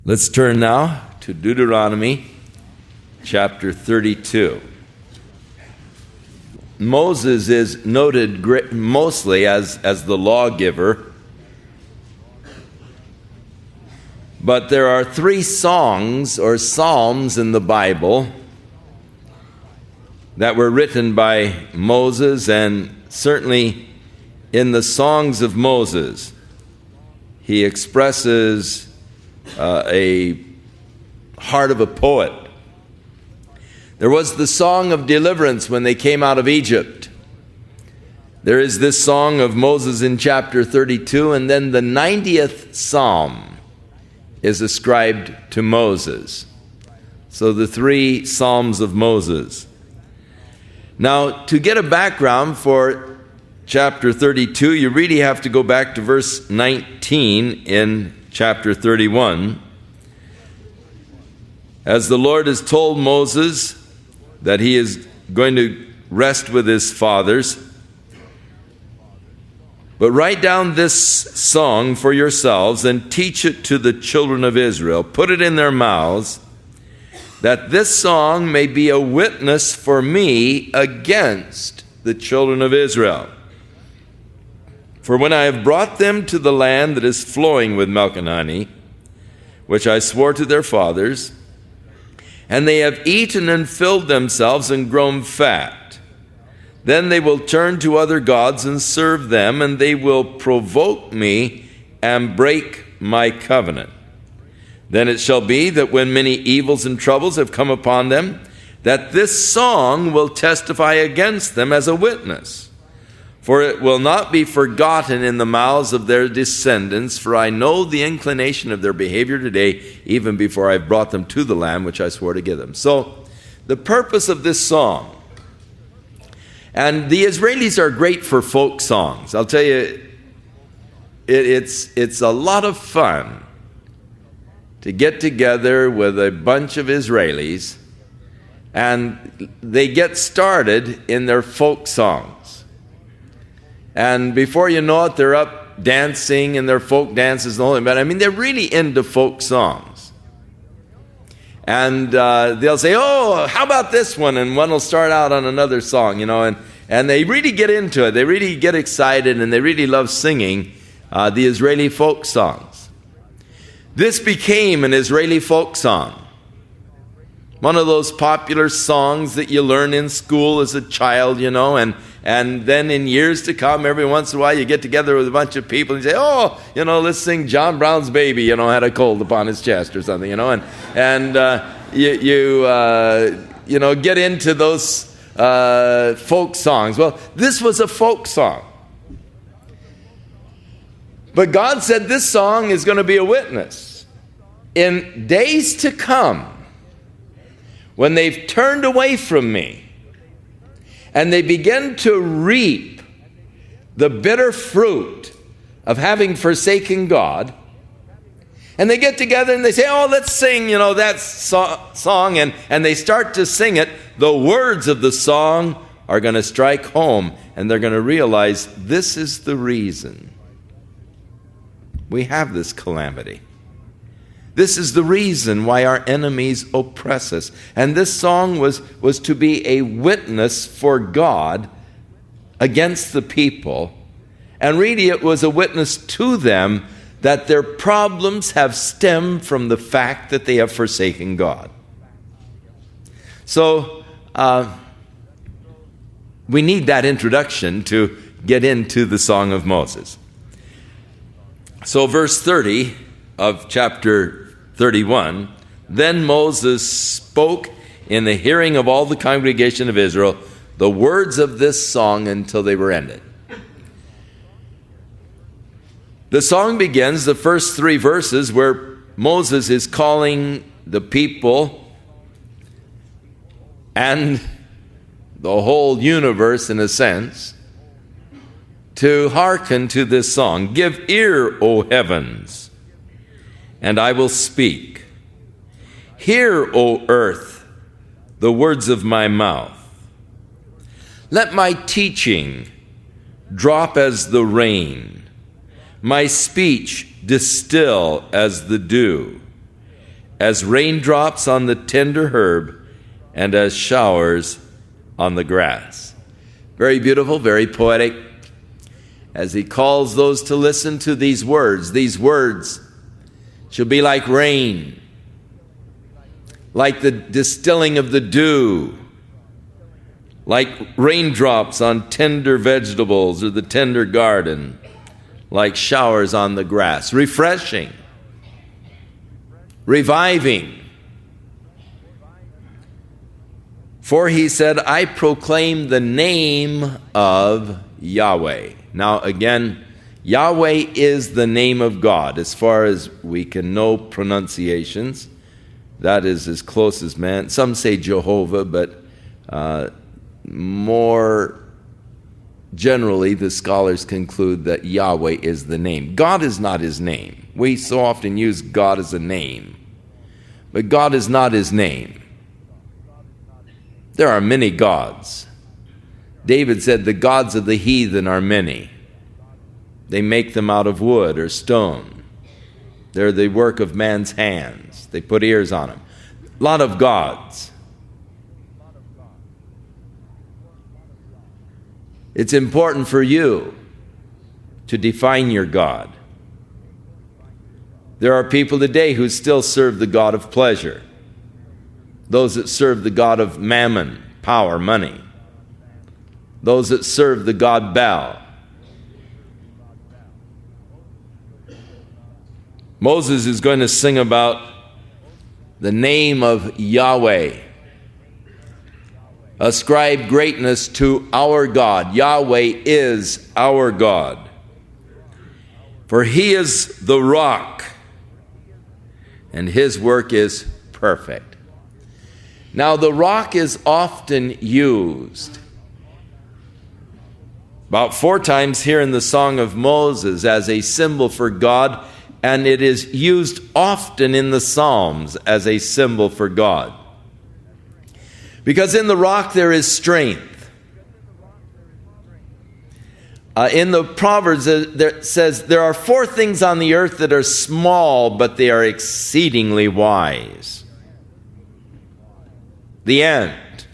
Let's turn now to Deuteronomy chapter 32. Moses is noted mostly as the lawgiver, but there are 3 songs or psalms in the Bible that were written by Moses, and certainly in the songs of Moses, he expresses a heart of a poet. There was the song of deliverance when they came out of Egypt. There is this song of Moses in chapter 32, and then the 90th psalm is ascribed to Moses. So the 3 psalms of Moses. Now, to get a background for chapter 32, you really have to go back to verse 19 in chapter 31. As the Lord has told Moses that he is going to rest with his fathers. But write down this song for yourselves and teach it to the children of Israel. Put it in their mouths, that this song may be a witness for me against the children of Israel. For when I have brought them to the land that is flowing with milk and honey, which I swore to their fathers, and they have eaten and filled themselves and grown fat, then they will turn to other gods and serve them, and they will provoke me and break my covenant. Then it shall be that when many evils and troubles have come upon them, that this song will testify against them as a witness. For it will not be forgotten in the mouths of their descendants, for I know the inclination of their behavior today, even before I have brought them to the land which I swore to give them. So, the purpose of this song, and the Israelis are great for folk songs. I'll tell you, it's a lot of fun to get together with a bunch of Israelis, and they get started in their folk songs. And before you know it, they're up dancing in their folk dances and all that. But I mean, they're really into folk songs. And they'll say, oh, how about this one? And one will start out on another song, and they really get into it. They really get excited, and they really love singing the Israeli folk songs. This became an Israeli folk song. One of those popular songs that you learn in school as a child, and then in years to come, every once in a while, you get together with a bunch of people and you say, oh, let's sing John Brown's Baby, had a cold upon his chest or something, and you get into those folk songs. Well, this was a folk song. But God said this song is going to be a witness. In days to come, when they've turned away from me, and they begin to reap the bitter fruit of having forsaken God, and they get together and they say, oh, let's sing, that song, and they start to sing it, the words of the song are going to strike home, and they're going to realize this is the reason we have this calamity. This is the reason why our enemies oppress us. And this song was to be a witness for God against the people. And really it was a witness to them that their problems have stemmed from the fact that they have forsaken God. So we need that introduction to get into the Song of Moses. So verse 30 of chapter 31, then Moses spoke in the hearing of all the congregation of Israel the words of this song until they were ended. The song begins, the first 3 verses, where Moses is calling the people and the whole universe, in a sense, to hearken to this song. Give ear, O heavens, and I will speak. Hear, O earth, the words of my mouth. Let my teaching drop as the rain, my speech distill as the dew. as raindrops on the tender herb, and as showers on the grass. Very beautiful, very poetic, as he calls those to listen to these words. These words shall be like rain, like the distilling of the dew, like raindrops on tender vegetables or the tender garden, like showers on the grass. Refreshing, reviving. For he said, I proclaim the name of Yahweh. Now again, Yahweh is the name of God. As far as we can know pronunciations, that is as close as man. Some say Jehovah, but more generally the scholars conclude that Yahweh is the name. God is not his name. We so often use God as a name, but God is not his name. There are many gods. David said, the gods of the heathen are many. They make them out of wood or stone. They're the work of man's hands. They put ears on them. A lot of gods. It's important for you to define your God. There are people today who still serve the God of pleasure. Those that serve the God of mammon, power, money. Those that serve the God Baal. Moses is going to sing about the name of Yahweh. Ascribe greatness to our God. Yahweh is our God. For he is the rock, and his work is perfect. Now, the rock is often used about 4 times here in the Song of Moses as a symbol for God, and it is used often in the Psalms as a symbol for God. Because in the rock there is strength. In the Proverbs it says, there are 4 things on the earth that are small, but they are exceedingly wise. The ant,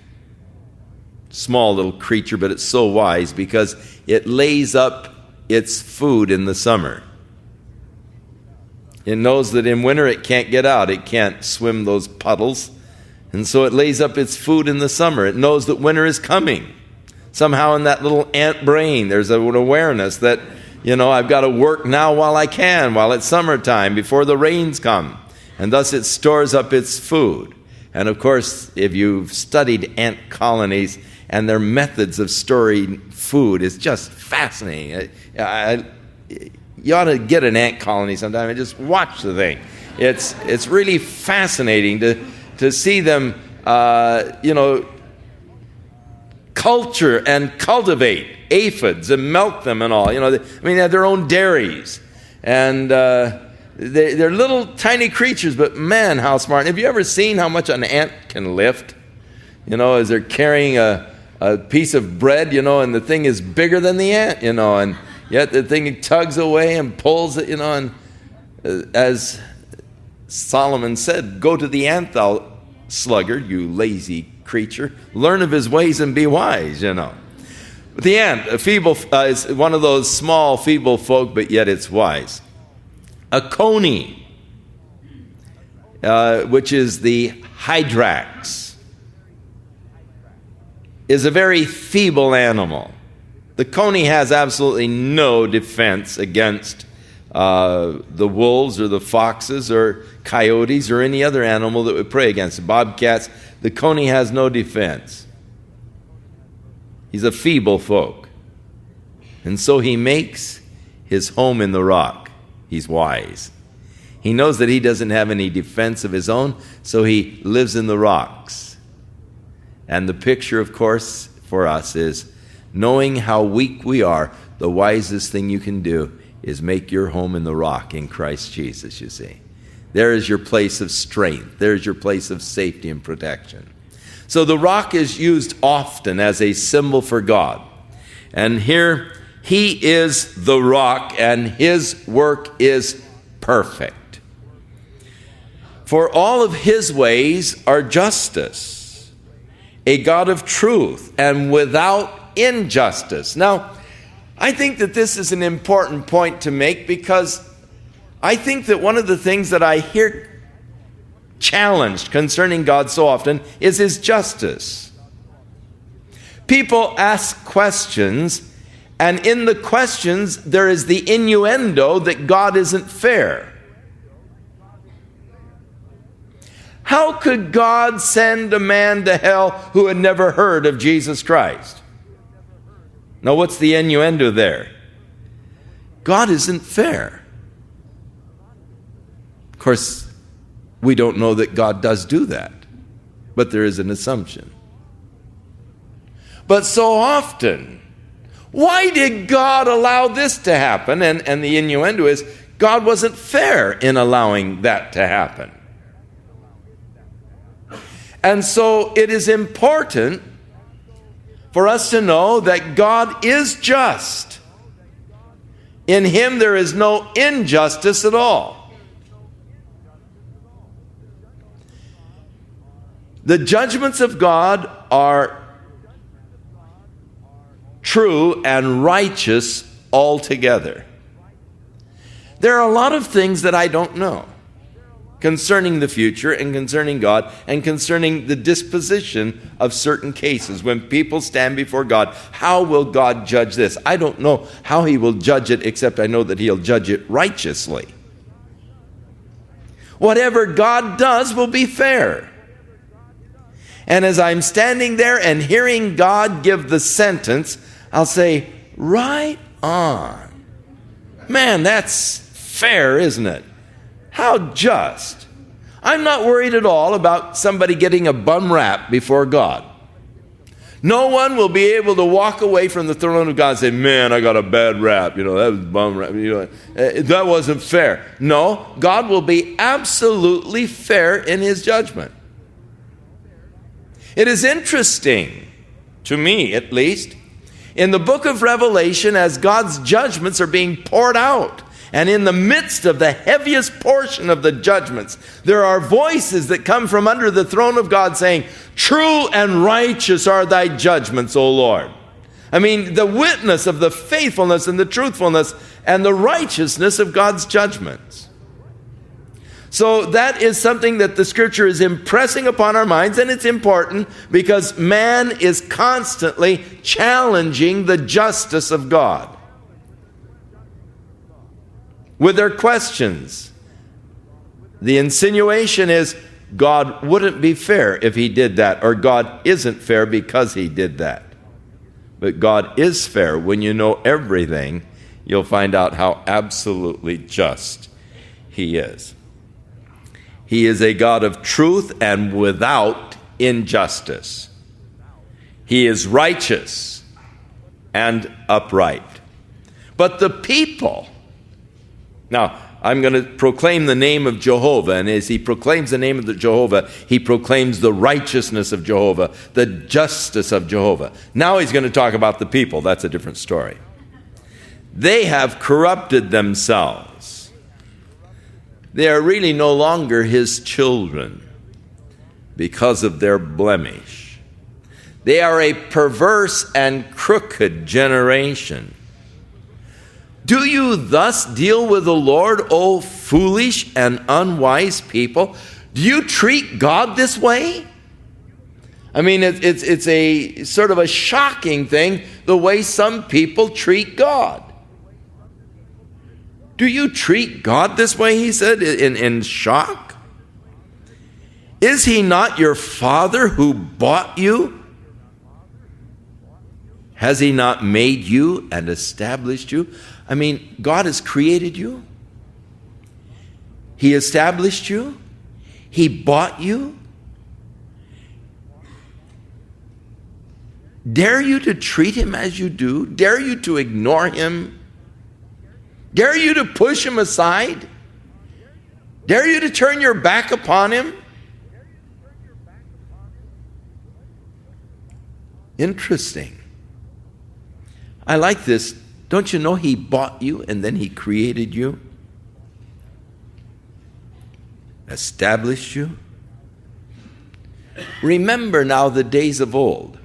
small little creature, but it's so wise because it lays up its food in the summer. It knows that in winter it can't get out. It can't swim those puddles. And so it lays up its food in the summer. It knows that winter is coming. Somehow in that little ant brain, there's an awareness that, I've got to work now while I can, while it's summertime, before the rains come. And thus it stores up its food. And of course, if you've studied ant colonies and their methods of storing food, it's just fascinating. You ought to get an ant colony sometime and just watch the thing. It's really fascinating to see them, culture and cultivate aphids and milk them and all. They have their own dairies. And they're little tiny creatures, but man, how smart. Have you ever seen how much an ant can lift? As they're carrying a piece of bread, and the thing is bigger than the ant, and yet the thing tugs away and pulls it, and as Solomon said, go to the ant, thou sluggard, you lazy creature. Learn of his ways and be wise, But the ant, is one of those small, feeble folk, but yet it's wise. A coney, which is the hydrax, is a very feeble animal. The coney has absolutely no defense against the wolves or the foxes or coyotes or any other animal that would prey against it. Bobcats, the coney has no defense. He's a feeble folk. And so he makes his home in the rock. He's wise. He knows that he doesn't have any defense of his own, so he lives in the rocks. And the picture, of course, for us is knowing how weak we are, the wisest thing you can do is make your home in the rock in Christ Jesus, you see. There is your place of strength. There is your place of safety and protection. So the rock is used often as a symbol for God. And here, he is the rock, and his work is perfect. For all of his ways are justice, a God of truth and without injustice. Now, I think that this is an important point to make, because I think that one of the things that I hear challenged concerning God so often is his justice. People ask questions, and in the questions there is the innuendo that God isn't fair. How could God send a man to hell who had never heard of Jesus Christ? Now, what's the innuendo there? God isn't fair. Of course, we don't know that God does do that, but there is an assumption. But so often, why did God allow this to happen? And the innuendo is, God wasn't fair in allowing that to happen. And so it is important for us to know that God is just. In him there is no injustice at all. The judgments of God are true and righteous altogether. There are a lot of things that I don't know concerning the future and concerning God and concerning the disposition of certain cases. When people stand before God, how will God judge this? I don't know how he will judge it, except I know that he'll judge it righteously. Whatever God does will be fair. And as I'm standing there and hearing God give the sentence, I'll say, right on. Man, that's fair, isn't it? How just. I'm not worried at all about somebody getting a bum rap before God. No one will be able to walk away from the throne of God and say, man, I got a bad rap. That was bum rap. That wasn't fair. No, God will be absolutely fair in his judgment. It is interesting, to me at least, in the book of Revelation, as God's judgments are being poured out, and in the midst of the heaviest portion of the judgments, there are voices that come from under the throne of God saying, true and righteous are thy judgments, O Lord. I mean, the witness of the faithfulness and the truthfulness and the righteousness of God's judgments. So that is something that the Scripture is impressing upon our minds, and it's important because man is constantly challenging the justice of God with their questions. The insinuation is God wouldn't be fair if he did that, or God isn't fair because he did that. But God is fair. When you know everything, you'll find out how absolutely just he is. He is a God of truth and without injustice. He is righteous and upright. But the people, now, I'm going to proclaim the name of Jehovah, and as he proclaims the name of the Jehovah, he proclaims the righteousness of Jehovah, the justice of Jehovah. Now he's going to talk about the people. That's a different story. They have corrupted themselves. They are really no longer his children because of their blemish. They are a perverse and crooked generation. Do you thus deal with the Lord, O foolish and unwise people? Do you treat God this way? I mean, it's a sort of a shocking thing, the way some people treat God. Do you treat God this way, he said, in shock? Is he not your Father who bought you? Has he not made you and established you? I mean, God has created you. He established you. He bought you. Dare you to treat him as you do? Dare you to ignore him? Dare you to push him aside? Dare you to turn your back upon him? Interesting. I like this. Don't you know he bought you and then he created you? established you. Remember now the days of old,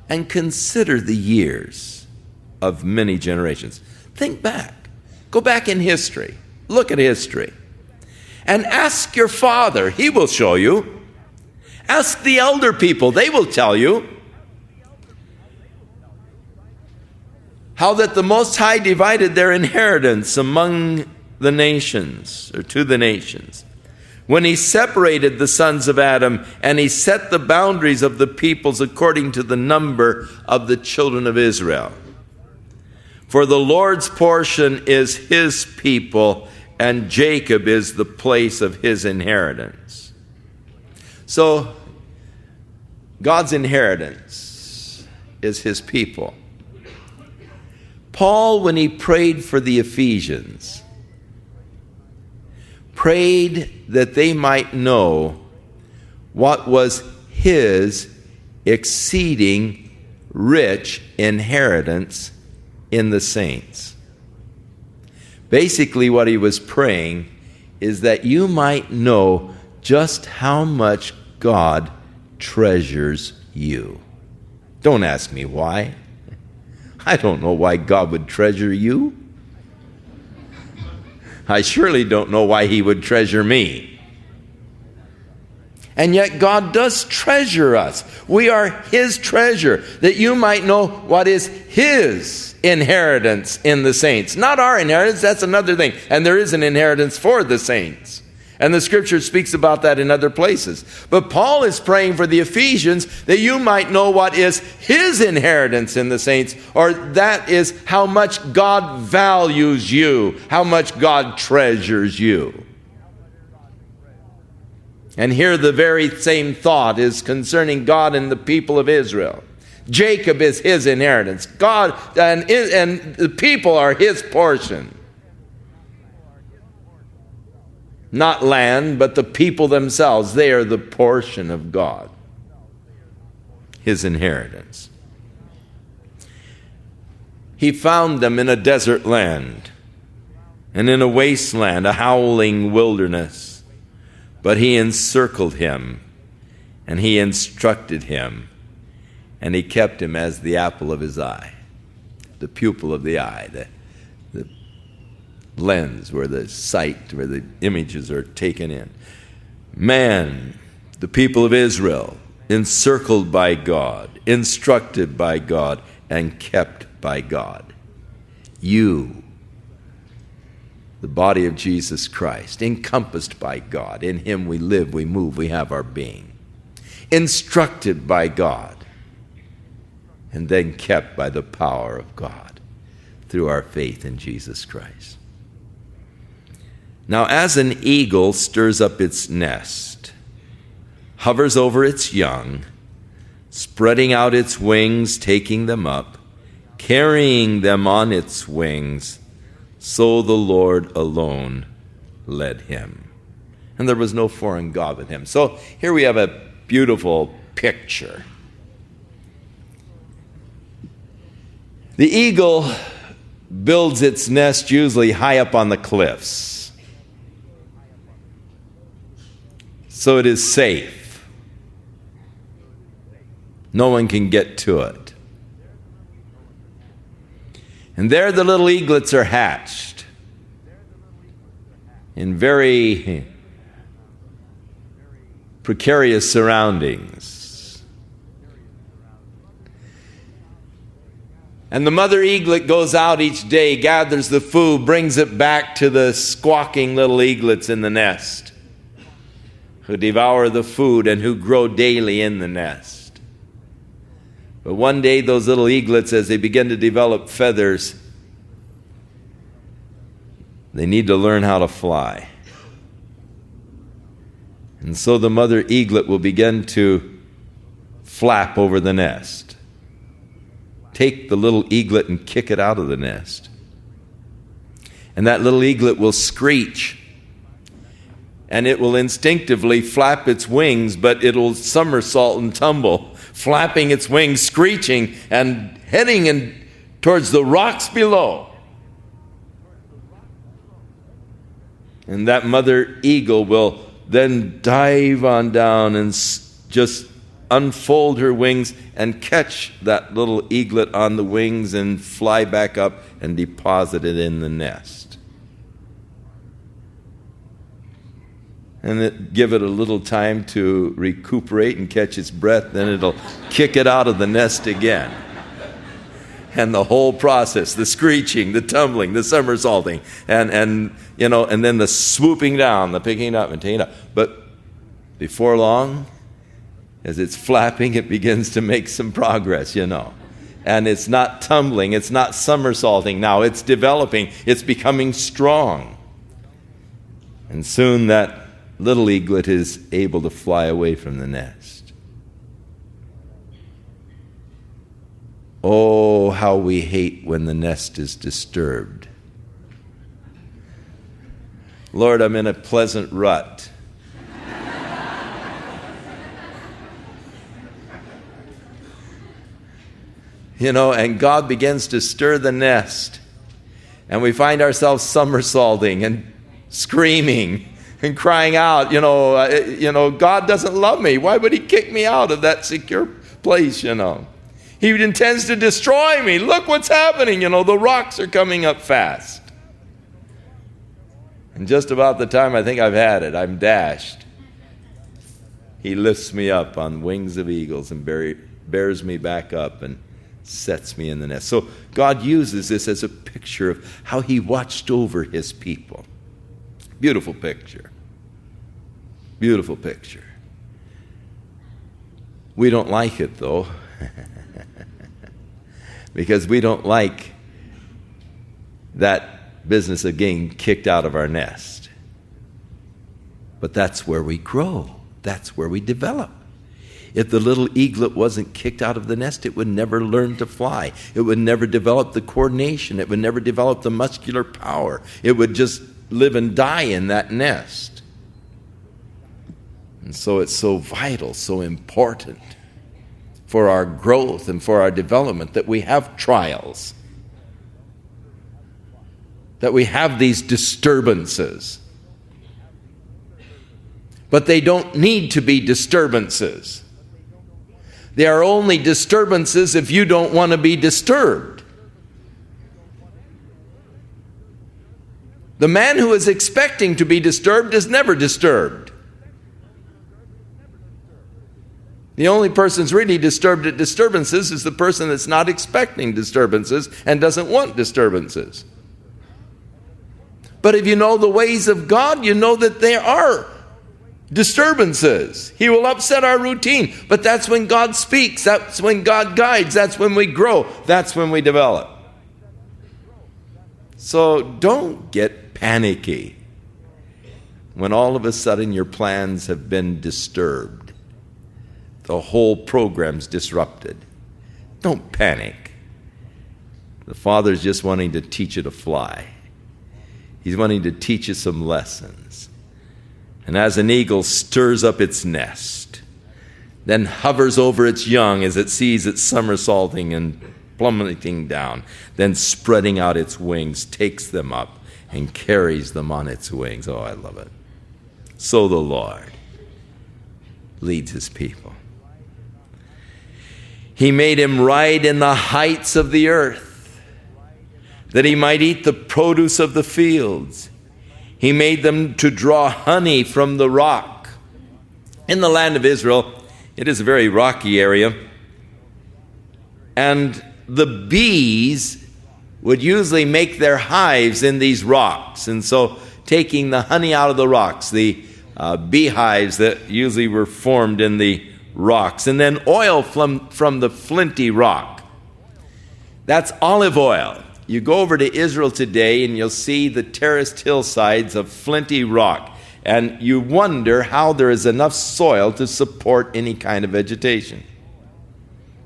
and consider the years of many generations. Think back. Go back in history. Look at history. And ask your father. He will show you. Ask the elder people. They will tell you how that the Most High divided their inheritance among the nations, or to the nations, when he separated the sons of Adam, and he set the boundaries of the peoples according to the number of the children of Israel. For the Lord's portion is his people, and Jacob is the place of his inheritance. So, God's inheritance is his people. Paul, when he prayed for the Ephesians, prayed that they might know what was his exceeding rich inheritance in the saints. Basically, what he was praying is that you might know just how much God treasures you. Don't ask me why. I don't know why God would treasure you. I surely don't know why he would treasure me. And yet God does treasure us. We are his treasure, that you might know what is his inheritance in the saints. Not our inheritance, that's another thing. And there is an inheritance for the saints. And the scripture speaks about that in other places. But Paul is praying for the Ephesians that you might know what is his inheritance in the saints, or that is how much God values you, how much God treasures you. And here the very same thought is concerning God and the people of Israel. Jacob is his inheritance. God and the people are his portion. Not land, but the people themselves. They are the portion of God, his inheritance. He found them in a desert land and in a wasteland, a howling wilderness. But he encircled him, and he instructed him, and he kept him as the apple of his eye, the pupil of the eye, the lens where the sight, where the images are taken in. Man, the people of Israel, encircled by God, instructed by God, and kept by God. You, the body of Jesus Christ, encompassed by God. In him we live, we move, we have our being. Instructed by God, and then kept by the power of God through our faith in Jesus Christ. Now, as an eagle stirs up its nest, hovers over its young, spreading out its wings, taking them up, carrying them on its wings, so the Lord alone led him. And there was no foreign God with him. So here we have a beautiful picture. The eagle builds its nest usually high up on the cliffs, so it is safe. No one can get to it. And there the little eaglets are hatched in very precarious surroundings. And the mother eaglet goes out each day, gathers the food, brings it back to the squawking little eaglets in the nest, who devour the food and who grow daily in the nest. But one day those little eaglets, as they begin to develop feathers, they need to learn how to fly. And so the mother eaglet will begin to flap over the nest. Take the little eaglet and kick it out of the nest. And that little eaglet will screech. And it will instinctively flap its wings, but it'll somersault and tumble, flapping its wings, screeching, and heading towards the rocks below. And that mother eagle will then dive on down and just unfold her wings and catch that little eaglet on the wings and fly back up and deposit it in the nest. And give it a little time to recuperate and catch its breath, then it'll kick it out of the nest again. And the whole process, the screeching, the tumbling, the somersaulting, and then the swooping down, the picking up and taking up. But before long, as it's flapping, it begins to make some progress, And it's not tumbling, it's not somersaulting now, it's developing, it's becoming strong. And soon that little eaglet is able to fly away from the nest. Oh, how we hate when the nest is disturbed. Lord, I'm in a pleasant rut. And God begins to stir the nest. And we find ourselves somersaulting and screaming and crying out, God doesn't love me. Why would he kick me out of that secure place, He intends to destroy me. Look what's happening. The rocks are coming up fast. And just about the time I think I've had it, I'm dashed. He lifts me up on wings of eagles and bears me back up and sets me in the nest. So God uses this as a picture of how he watched over his people. Beautiful picture. Beautiful picture. We don't like it, though. Because we don't like that business of getting kicked out of our nest. But that's where we grow. That's where we develop. If the little eaglet wasn't kicked out of the nest, it would never learn to fly. It would never develop the coordination. It would never develop the muscular power. It would just live and die in that nest. And so it's so vital, so important for our growth and for our development that we have trials, that we have these disturbances. But they don't need to be disturbances. They are only disturbances if you don't want to be disturbed. The man who is expecting to be disturbed is never disturbed. The only person who's really disturbed at disturbances is the person that's not expecting disturbances and doesn't want disturbances. But if you know the ways of God, you know that there are disturbances. He will upset our routine. But that's when God speaks. That's when God guides. That's when we grow. That's when we develop. So don't get panicky when all of a sudden your plans have been disturbed. The whole program's disrupted. Don't panic. The Father's just wanting to teach you to fly. He's wanting to teach you some lessons. And as an eagle stirs up its nest, then hovers over its young as it sees it somersaulting and plummeting down, then spreading out its wings, takes them up and carries them on its wings. Oh, I love it. So the Lord leads his people. He made him ride in the heights of the earth, that he might eat the produce of the fields. He made them to draw honey from the rock. In the land of Israel, it is a very rocky area, and the bees would usually make their hives in these rocks. And so taking the honey out of the rocks, the beehives that usually were formed in the rocks, and then oil from the flinty rock. That's olive oil. You go over to Israel today and you'll see the terraced hillsides of flinty rock, and you wonder how there is enough soil to support any kind of vegetation.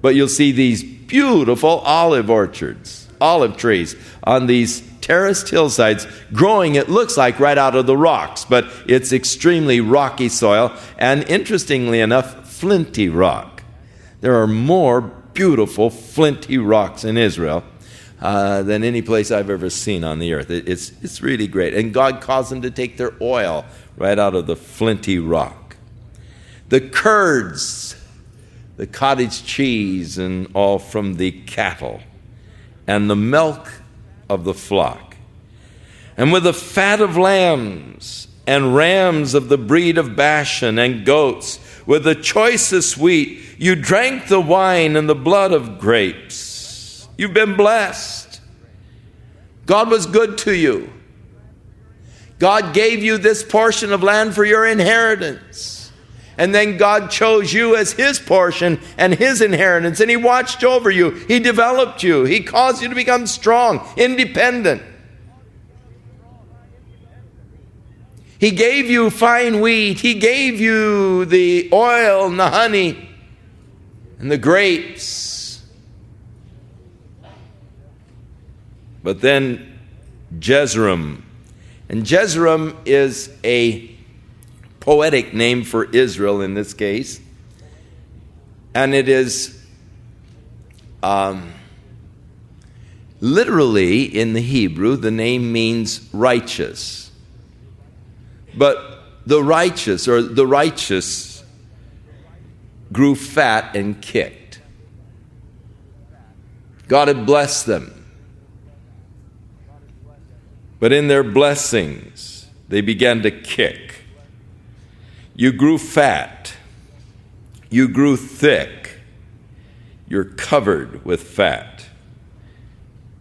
But you'll see these beautiful olive orchards, olive trees on these terraced hillsides growing, it looks like, right out of the rocks, but it's extremely rocky soil, and interestingly enough, flinty rock. There are more beautiful flinty rocks in Israel. than any place I've ever seen on the earth. It's really great. And God caused them to take their oil right out of the flinty rock. The curds, the cottage cheese, and all from the cattle, and the milk of the flock. And with the fat of lambs and rams of the breed of Bashan, and goats, with the choicest wheat, you drank the wine and the blood of grapes. You've been blessed. God was good to you. God gave you this portion of land for your inheritance. And then God chose you as his portion and his inheritance. And he watched over you. He developed you. He caused you to become strong, independent. He gave you fine wheat. He gave you the oil and the honey and the grapes. But then Jezreel. And Jezreel is a poetic name for Israel in this case. And it is literally in the Hebrew, the name means righteous. But the righteous grew fat and kicked. God had blessed them. But in their blessings, they began to kick. You grew fat. You grew thick. You're covered with fat.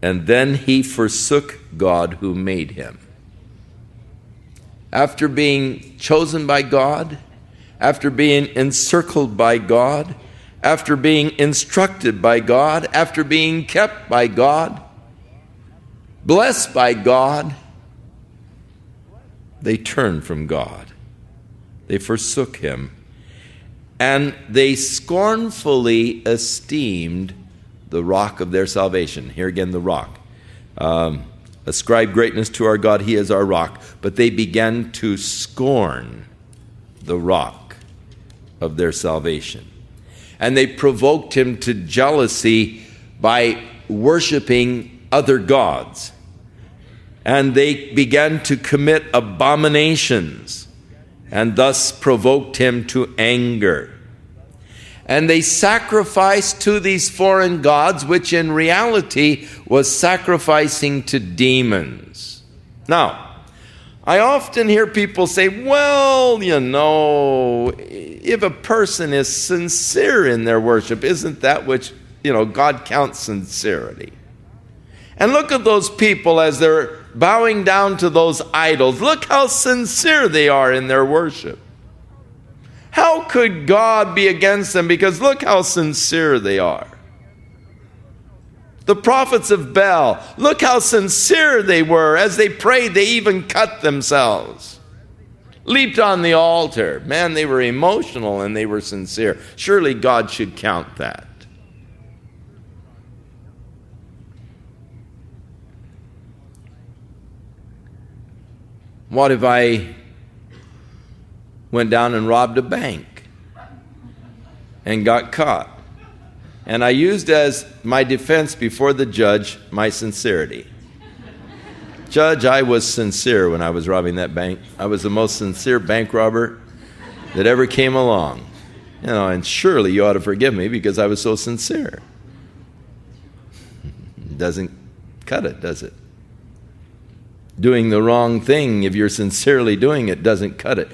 And then he forsook God who made him. After being chosen by God, after being encircled by God, after being instructed by God, after being kept by God, blessed by God, they turned from God. They forsook him. And they scornfully esteemed the rock of their salvation. Here again, the rock. Ascribe greatness to our God, he is our rock. But they began to scorn the rock of their salvation. And they provoked him to jealousy by worshiping other gods. And they began to commit abominations, and thus provoked him to anger. And they sacrificed to these foreign gods, which in reality was sacrificing to demons. Now, I often hear people say, well, if a person is sincere in their worship, isn't that which, God counts sincerity? And look at those people as they're bowing down to those idols. Look how sincere they are in their worship. How could God be against them? Because look how sincere they are. The prophets of Baal, look how sincere they were. As they prayed, they even cut themselves. Leaped on the altar. Man, they were emotional and they were sincere. Surely God should count that. What if I went down and robbed a bank and got caught? And I used as my defense before the judge my sincerity. Judge, I was sincere when I was robbing that bank. I was the most sincere bank robber that ever came along. And surely you ought to forgive me because I was so sincere. It doesn't cut it, does it? Doing the wrong thing, if you're sincerely doing it, doesn't cut it.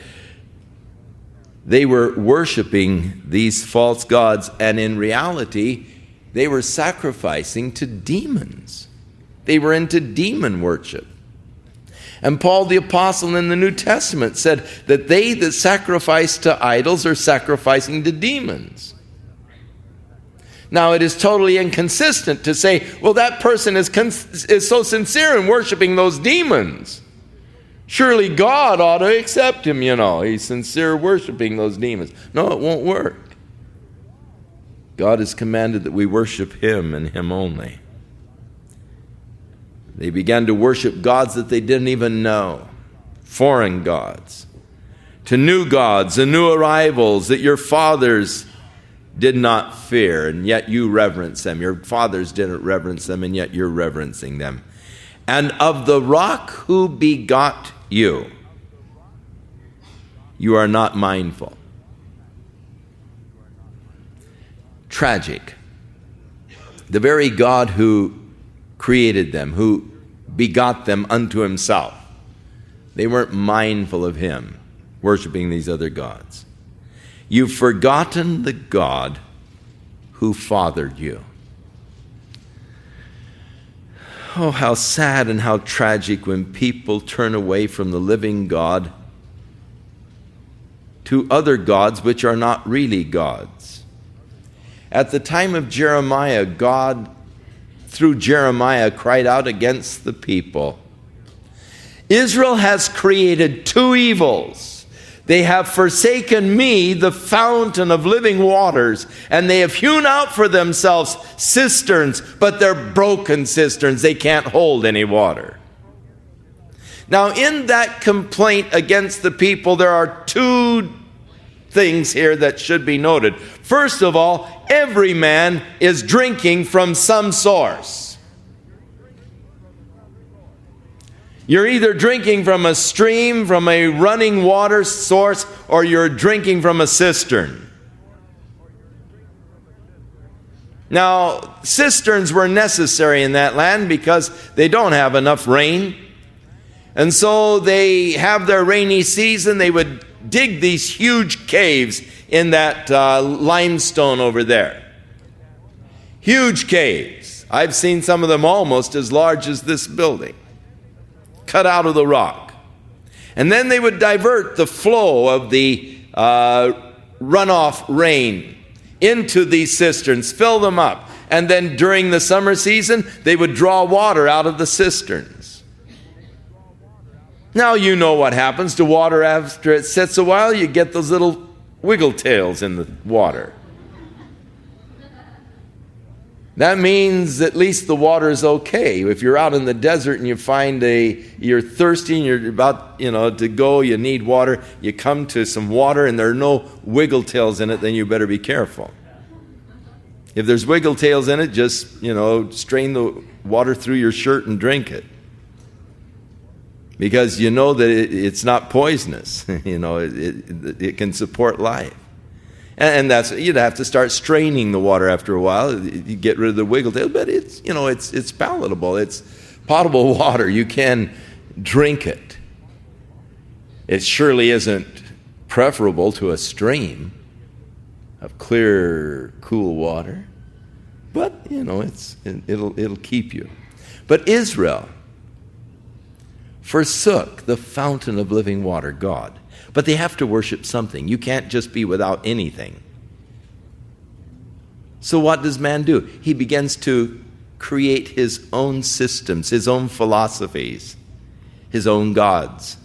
They were worshiping these false gods, and in reality, they were sacrificing to demons. They were into demon worship. And Paul the Apostle in the New Testament said that they that sacrifice to idols are sacrificing to demons. Now, it is totally inconsistent to say, well, that person is so sincere in worshiping those demons. Surely God ought to accept him, He's sincere worshiping those demons. No, it won't work. God has commanded that we worship him and him only. They began to worship gods that they didn't even know, foreign gods, to new gods and new arrivals that your fathers did not fear, and yet you reverence them. Your fathers didn't reverence them, and yet you're reverencing them. And of the rock who begot you, you are not mindful. Tragic. The very God who created them, who begot them unto himself, they weren't mindful of him, worshiping these other gods. You've forgotten the God who fathered you. Oh, how sad and how tragic when people turn away from the living God to other gods which are not really gods. At the time of Jeremiah, God, through Jeremiah, cried out against the people. Israel has created two evils. They have forsaken me, the fountain of living waters, and they have hewn out for themselves cisterns, but they're broken cisterns. They can't hold any water. Now, in that complaint against the people, there are two things here that should be noted. First of all, every man is drinking from some source. You're either drinking from a stream, from a running water source, or you're drinking from a cistern. Now, cisterns were necessary in that land because they don't have enough rain. And so they have their rainy season. They would dig these huge caves in that limestone over there. Huge caves. I've seen some of them almost as large as this building, cut out of the rock. And then they would divert the flow of the runoff rain into these cisterns, fill them up. And then during the summer season, they would draw water out of the cisterns. Now you know what happens to water after it sits a while. You get those little wiggle tails in the water. That means at least the water is okay. If you're out in the desert and you find you're thirsty and you're about, to go, you need water, you come to some water and there are no wiggle tails in it, then you better be careful. If there's wiggle tails in it, just, strain the water through your shirt and drink it. Because you know that it's not poisonous. It can support life. And that's, you'd have to start straining the water after a while. You get rid of the wiggle tail, but it's palatable. It's potable water. You can drink it. It surely isn't preferable to a stream of clear, cool water, but it'll keep you. But Israel forsook the fountain of living water, God. But they have to worship something. You can't just be without anything. So what does man do? He begins to create his own systems, his own philosophies, his own gods.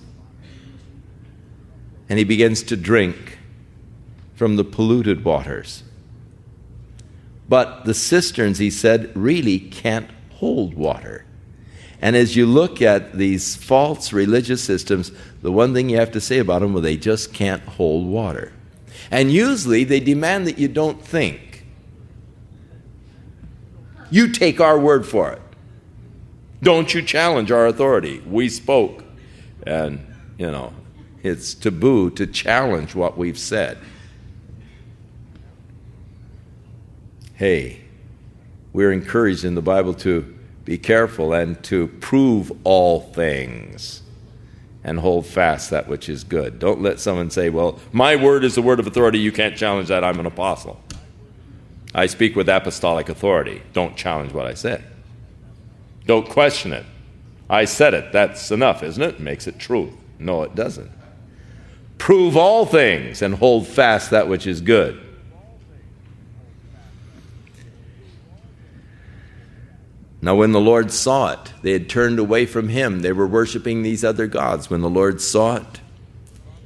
And he begins to drink from the polluted waters. But the cisterns, he said, really can't hold water. And as you look at these false religious systems, the one thing you have to say about them, well, they just can't hold water. And usually they demand that you don't think. You take our word for it. Don't you challenge our authority. We spoke. And, it's taboo to challenge what we've said. Hey, we're encouraged in the Bible to be careful and to prove all things and hold fast that which is good. Don't let someone say, well, my word is the word of authority. You can't challenge that. I'm an apostle. I speak with apostolic authority. Don't challenge what I said. Don't question it. I said it. That's enough, isn't it? It makes it truth. No, it doesn't. Prove all things and hold fast that which is good. Now, when the Lord saw it, they had turned away from him. They were worshiping these other gods. When the Lord saw it,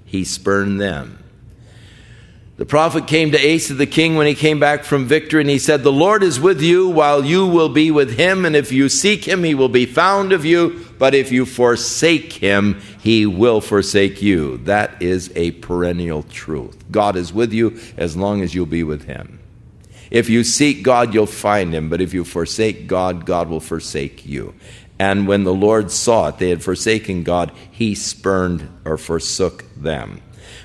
he spurned them. The prophet came to Asa the king when he came back from victory, and he said, the Lord is with you while you will be with him, and if you seek him, he will be found of you. But if you forsake him, he will forsake you. That is a perennial truth. God is with you as long as you'll be with him. If you seek God, you'll find him. But if you forsake God, God will forsake you. And when the Lord saw it, they had forsaken God, he spurned or forsook them,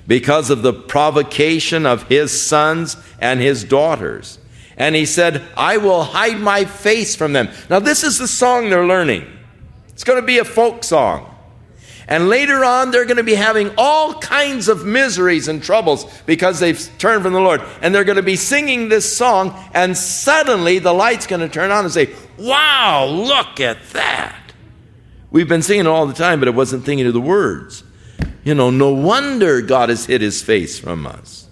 because of the provocation of his sons and his daughters. And he said, I will hide my face from them. Now this is the song they're learning. It's going to be a folk song. And later on, they're going to be having all kinds of miseries and troubles because they've turned from the Lord. And they're going to be singing this song, and suddenly the light's going to turn on and say, wow, look at that. We've been singing it all the time, but I wasn't thinking of the words. No wonder God has hid his face from us.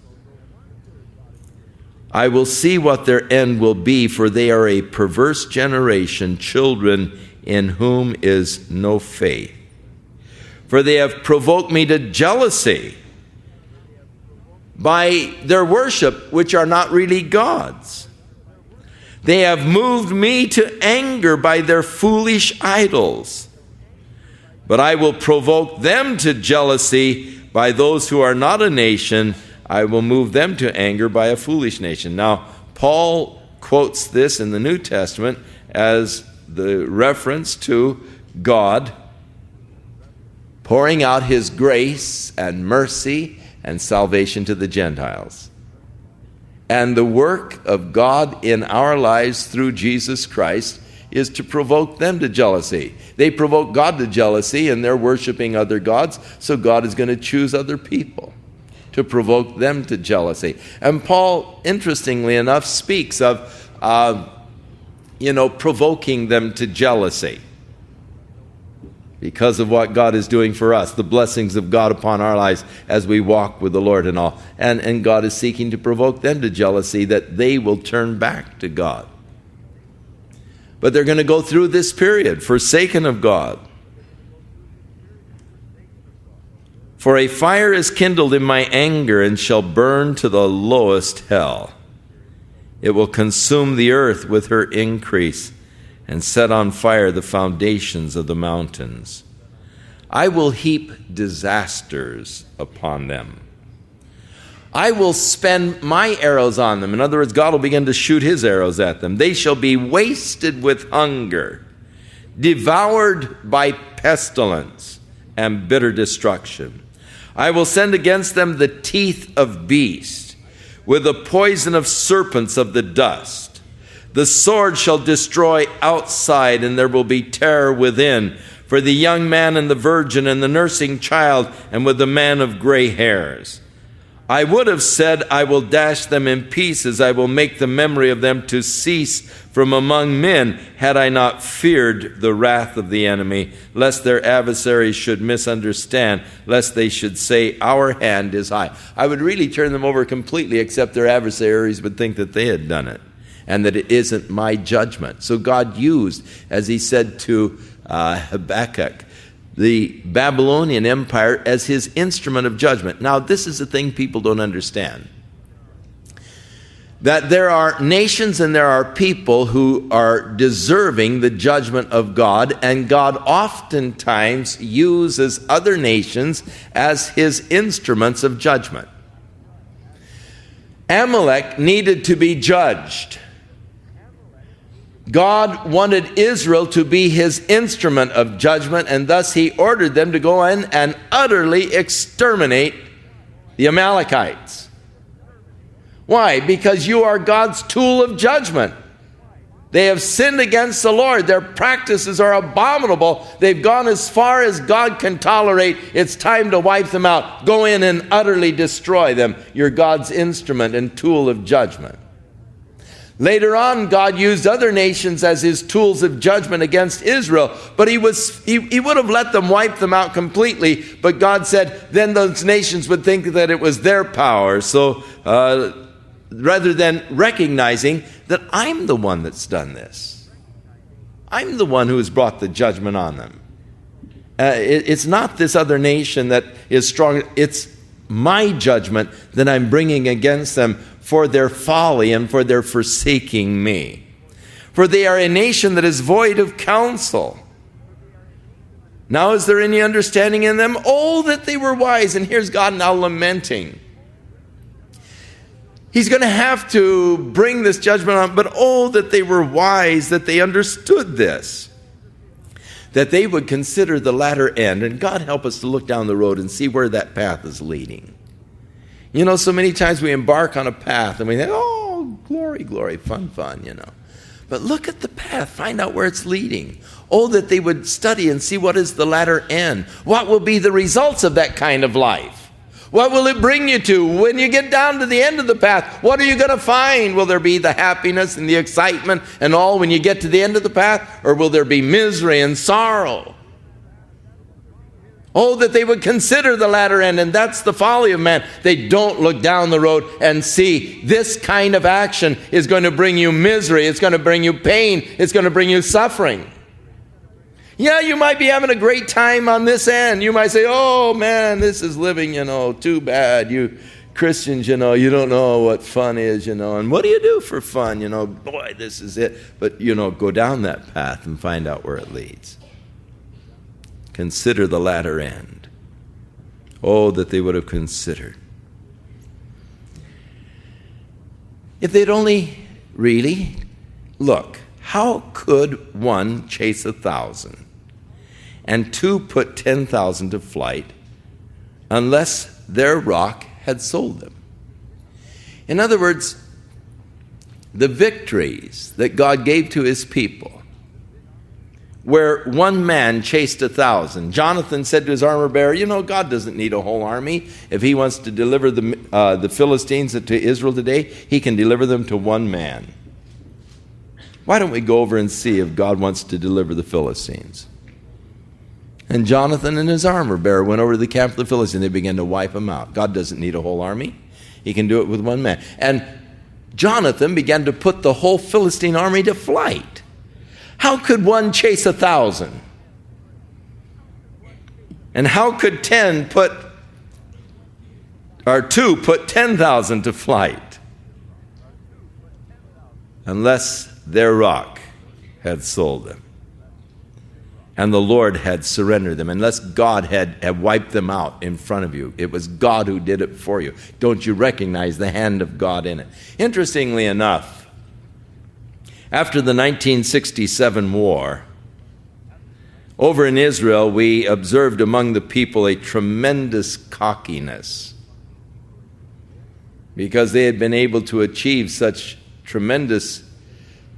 I will see what their end will be, for they are a perverse generation, children in whom is no faith. For they have provoked me to jealousy by their worship, which are not really gods. They have moved me to anger by their foolish idols. But I will provoke them to jealousy by those who are not a nation. I will move them to anger by a foolish nation. Now, Paul quotes this in the New Testament as the reference to God pouring out his grace and mercy and salvation to the Gentiles. And the work of God in our lives through Jesus Christ is to provoke them to jealousy. They provoke God to jealousy, and they're worshiping other gods, so God is going to choose other people to provoke them to jealousy. And Paul, interestingly enough, speaks of, provoking them to jealousy because of what God is doing for us, the blessings of God upon our lives as we walk with the Lord and all. And God is seeking to provoke them to jealousy that they will turn back to God. But they're going to go through this period, forsaken of God. For a fire is kindled in my anger and shall burn to the lowest hell. It will consume the earth with her increase and set on fire the foundations of the mountains. I will heap disasters upon them. I will spend my arrows on them. In other words, God will begin to shoot his arrows at them. They shall be wasted with hunger, devoured by pestilence and bitter destruction. I will send against them the teeth of beasts, with the poison of serpents of the dust. The sword shall destroy outside, and there will be terror within, for the young man and the virgin and the nursing child, and with the man of gray hairs. I would have said, I will dash them in pieces. I will make the memory of them to cease from among men, had I not feared the wrath of the enemy, lest their adversaries should misunderstand, lest they should say, our hand is high. I would really turn them over completely, except their adversaries would think that they had done it, and that it isn't my judgment. So God used, as he said to Habakkuk, the Babylonian Empire as his instrument of judgment. Now, this is the thing people don't understand. That there are nations and there are people who are deserving the judgment of God, and God oftentimes uses other nations as his instruments of judgment. Amalek needed to be judged. God wanted Israel to be his instrument of judgment, and thus he ordered them to go in and utterly exterminate the Amalekites. Why? Because you are God's tool of judgment. They have sinned against the Lord. Their practices are abominable. They've gone as far as God can tolerate. It's time to wipe them out. Go in and utterly destroy them. You're God's instrument and tool of judgment. Later on, God used other nations as his tools of judgment against Israel, but he would have let them wipe them out completely, but God said then those nations would think that it was their power. So rather than recognizing that I'm the one that's done this, I'm the one who has brought the judgment on them. It's not this other nation that is strong. It's my judgment that I'm bringing against them for their folly and for their forsaking me. For they are a nation that is void of counsel. Now is there any understanding in them? Oh, that they were wise. And here's God now lamenting. He's going to have to bring this judgment on. But oh, that they were wise, that they understood this, that they would consider the latter end. And God help us to look down the road and see where that path is leading. You know, so many times we embark on a path and we think, oh, glory, glory, fun, you know. But look at the path, find out where it's leading. Oh, that they would study and see what is the latter end. What will be the results of that kind of life? What will it bring you to? When you get down to the end of the path, what are you going to find? Will there be the happiness and the excitement and all when you get to the end of the path? Or will there be misery and sorrow? Oh, that they would consider the latter end, and that's the folly of man. They don't look down the road and see this kind of action is going to bring you misery, it's going to bring you pain, it's going to bring you suffering. Yeah, you might be having a great time on this end. You might say, oh man, this is living, too bad. You Christians, you don't know what fun is, and what do you do for fun? Boy, this is it. But, go down that path and find out where it leads. Consider the latter end. Oh, that they would have considered. If they'd only really look, how could one chase 1,000 and two put 10,000 to flight unless their rock had sold them? In other words, the victories that God gave to his people, where one man chased 1,000. Jonathan said to his armor bearer, God doesn't need a whole army. If he wants to deliver the Philistines to Israel today, he can deliver them to one man. Why don't we go over and see if God wants to deliver the Philistines? And Jonathan and his armor bearer went over to the camp of the Philistines. They began to wipe them out. God doesn't need a whole army. He can do it with one man. And Jonathan began to put the whole Philistine army to flight. How could one chase 1,000? And how could two put 10,000 to flight? Unless their rock had sold them. And the Lord had surrendered them. Unless God had wiped them out in front of you. It was God who did it for you. Don't you recognize the hand of God in it? Interestingly enough, after the 1967 war, over in Israel, we observed among the people a tremendous cockiness because they had been able to achieve such tremendous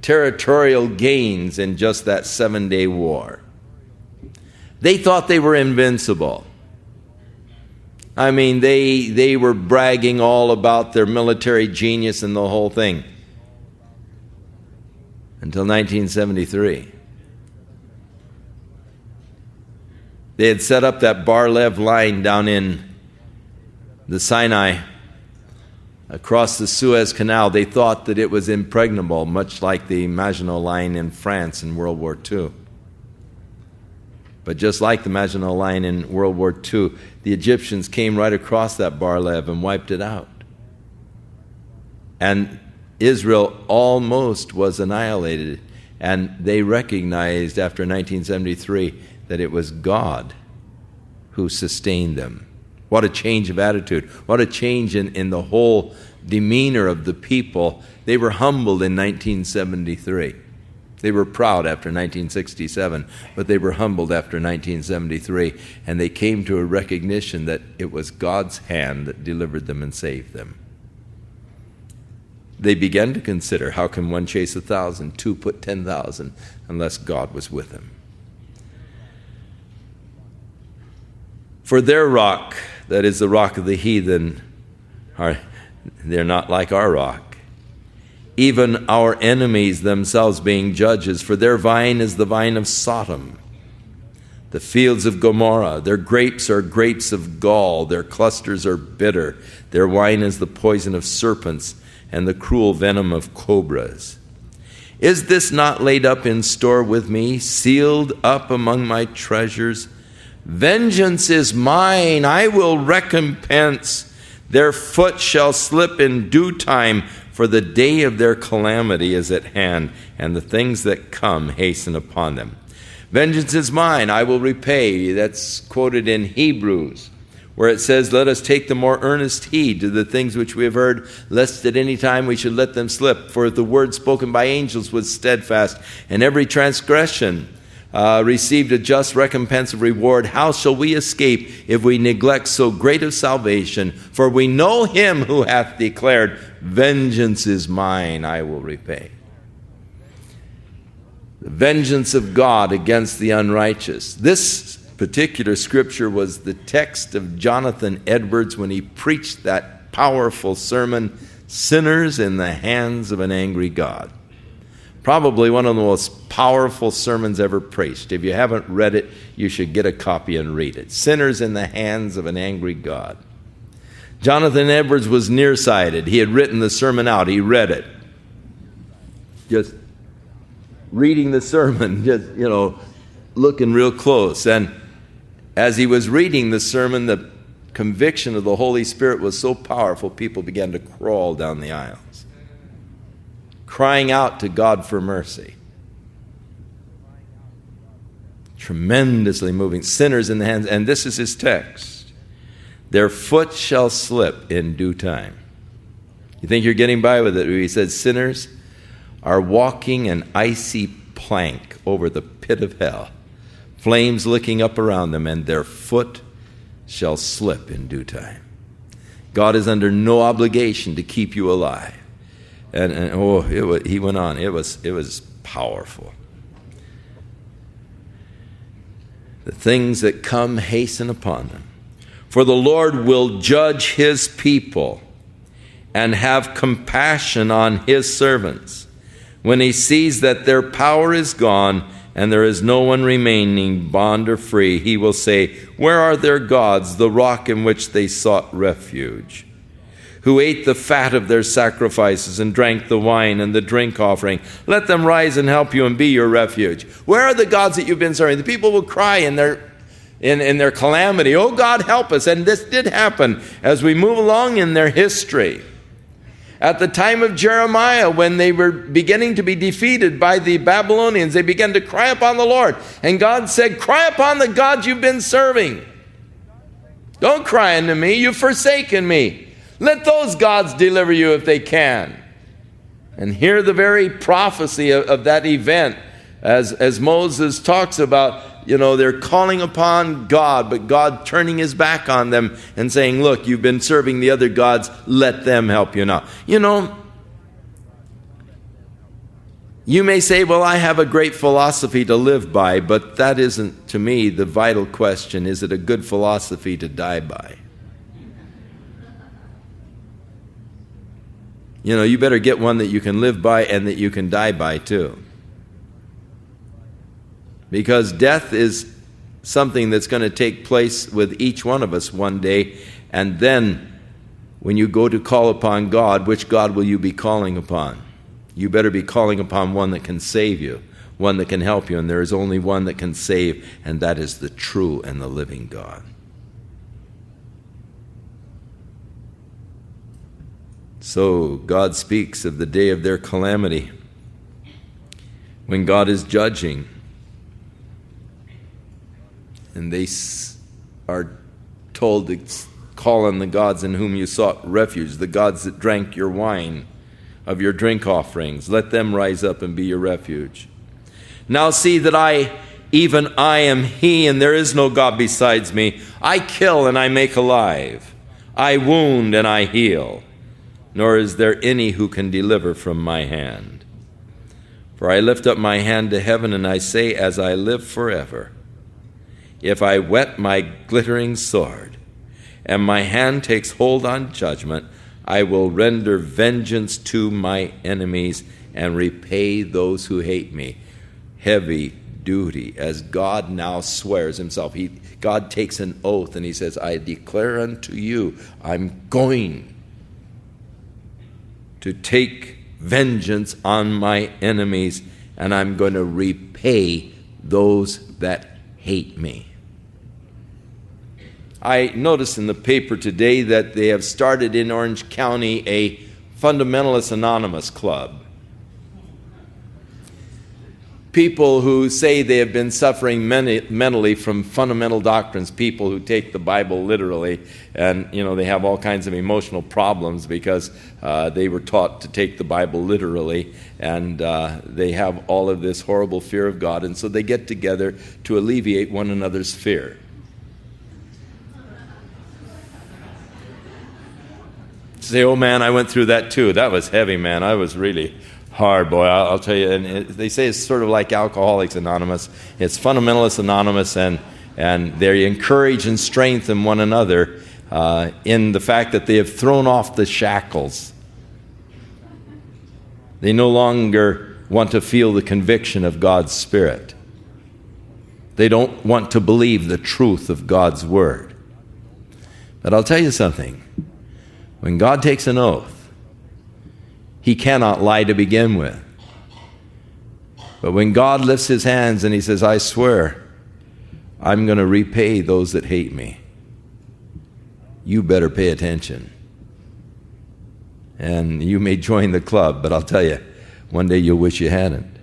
territorial gains in just that 7-day war. They thought they were invincible. I mean, they were bragging all about their military genius and the whole thing. Until 1973. They had set up that Bar-Lev line down in the Sinai across the Suez Canal. They thought that it was impregnable, much like the Maginot Line in France in World War II. But just like the Maginot Line in World War II, the Egyptians came right across that Bar-Lev and wiped it out. And Israel almost was annihilated, and they recognized after 1973 that it was God who sustained them. What a change of attitude. What a change in the whole demeanor of the people. They were humbled in 1973. They were proud after 1967, but they were humbled after 1973, and they came to a recognition that it was God's hand that delivered them and saved them. They began to consider, how can one chase 1,000, two put 10,000, unless God was with them? For their rock, that is the rock of the heathen, they're not like our rock. Even our enemies themselves being judges, for their vine is the vine of Sodom, the fields of Gomorrah. Their grapes are grapes of gall, their clusters are bitter, their wine is the poison of serpents, and the cruel venom of cobras. Is this not laid up in store with me, sealed up among my treasures? Vengeance is mine, I will recompense. Their foot shall slip in due time, for the day of their calamity is at hand, and the things that come hasten upon them. Vengeance is mine, I will repay. That's quoted in Hebrews, where it says, let us take the more earnest heed to the things which we have heard, lest at any time we should let them slip. For if the word spoken by angels was steadfast, and every transgression received a just recompense of reward, how shall we escape if we neglect so great a salvation? For we know him who hath declared, vengeance is mine, I will repay. The vengeance of God against the unrighteous. This particular scripture was the text of Jonathan Edwards when he preached that powerful sermon, Sinners in the Hands of an Angry God. Probably one of the most powerful sermons ever preached. If you haven't read it, you should get a copy and read it. Sinners in the Hands of an Angry God. Jonathan Edwards was nearsighted. He had written the sermon out. He read it. Just reading the sermon, just, looking real close. And as he was reading the sermon, the conviction of the Holy Spirit was so powerful, people began to crawl down the aisles, crying out to God for mercy. Tremendously moving. Sinners in the hands, and this is his text. Their foot shall slip in due time. You think you're getting by with it? He said, sinners are walking an icy plank over the pit of hell, flames licking up around them, and their foot shall slip in due time. God is under no obligation to keep you alive. He went on. It was powerful. The things that come hasten upon them. For the Lord will judge his people and have compassion on his servants. When he sees that their power is gone and there is no one remaining, bond or free, he will say, where are their gods, the rock in which they sought refuge? Who ate the fat of their sacrifices and drank the wine and the drink offering. Let them rise and help you and be your refuge. Where are the gods that you've been serving? The people will cry in their calamity, oh God, help us. And this did happen as we move along in their history. At the time of Jeremiah, when they were beginning to be defeated by the Babylonians, they began to cry upon the Lord. And God said, cry upon the gods you've been serving. Don't cry unto me, you've forsaken me. Let those gods deliver you if they can. And hear the very prophecy of that event as Moses talks about, they're calling upon God, but God turning his back on them and saying, look, you've been serving the other gods, let them help you now. You may say, well, I have a great philosophy to live by, but that isn't, to me, the vital question. Is it a good philosophy to die by? You better get one that you can live by and that you can die by too. Because death is something that's going to take place with each one of us one day. And then when you go to call upon God, which God will you be calling upon? You better be calling upon one that can save you, one that can help you. And there is only one that can save, and that is the true and the living God. So God speaks of the day of their calamity, when God is judging. And they are told to call on the gods in whom you sought refuge, the gods that drank your wine of your drink offerings. Let them rise up and be your refuge. Now see that even I am he, and there is no God besides me. I kill and I make alive. I wound and I heal. Nor is there any who can deliver from my hand. For I lift up my hand to heaven, and I say, as I live forever, if I whet my glittering sword, and my hand takes hold on judgment, I will render vengeance to my enemies and repay those who hate me. Heavy duty, as God now swears himself. God takes an oath, and he says, I declare unto you, I'm going to take vengeance on my enemies, and I'm going to repay those that hate me. I noticed in the paper today that they have started in Orange County a Fundamentalist Anonymous Club. people who say they have been suffering mentally from fundamental doctrines, people who take the Bible literally, and they have all kinds of emotional problems because they were taught to take the Bible literally, and they have all of this horrible fear of God, and so they get together to alleviate one another's fear. Say, oh man, I went through that too. That was heavy, man. I was really hard, boy. I'll tell you. And they say it's sort of like Alcoholics Anonymous. It's Fundamentalists Anonymous, and they encourage and strengthen one another in the fact that they have thrown off the shackles. They no longer want to feel the conviction of God's Spirit. They don't want to believe the truth of God's Word. But I'll tell you something. When God takes an oath, He cannot lie to begin with. But when God lifts His hands and He says, I swear, I'm going to repay those that hate me, you better pay attention. And you may join the club, but I'll tell you, one day you'll wish you hadn't.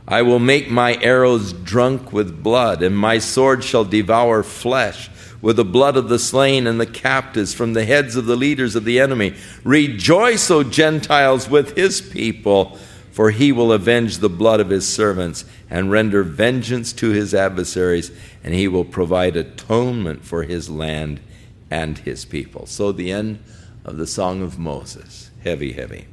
I will make my arrows drunk with blood, and my sword shall devour flesh, with the blood of the slain and the captives from the heads of the leaders of the enemy. Rejoice, O Gentiles, with His people, for He will avenge the blood of His servants and render vengeance to His adversaries, and He will provide atonement for His land and His people. So the end of the Song of Moses. Heavy, heavy.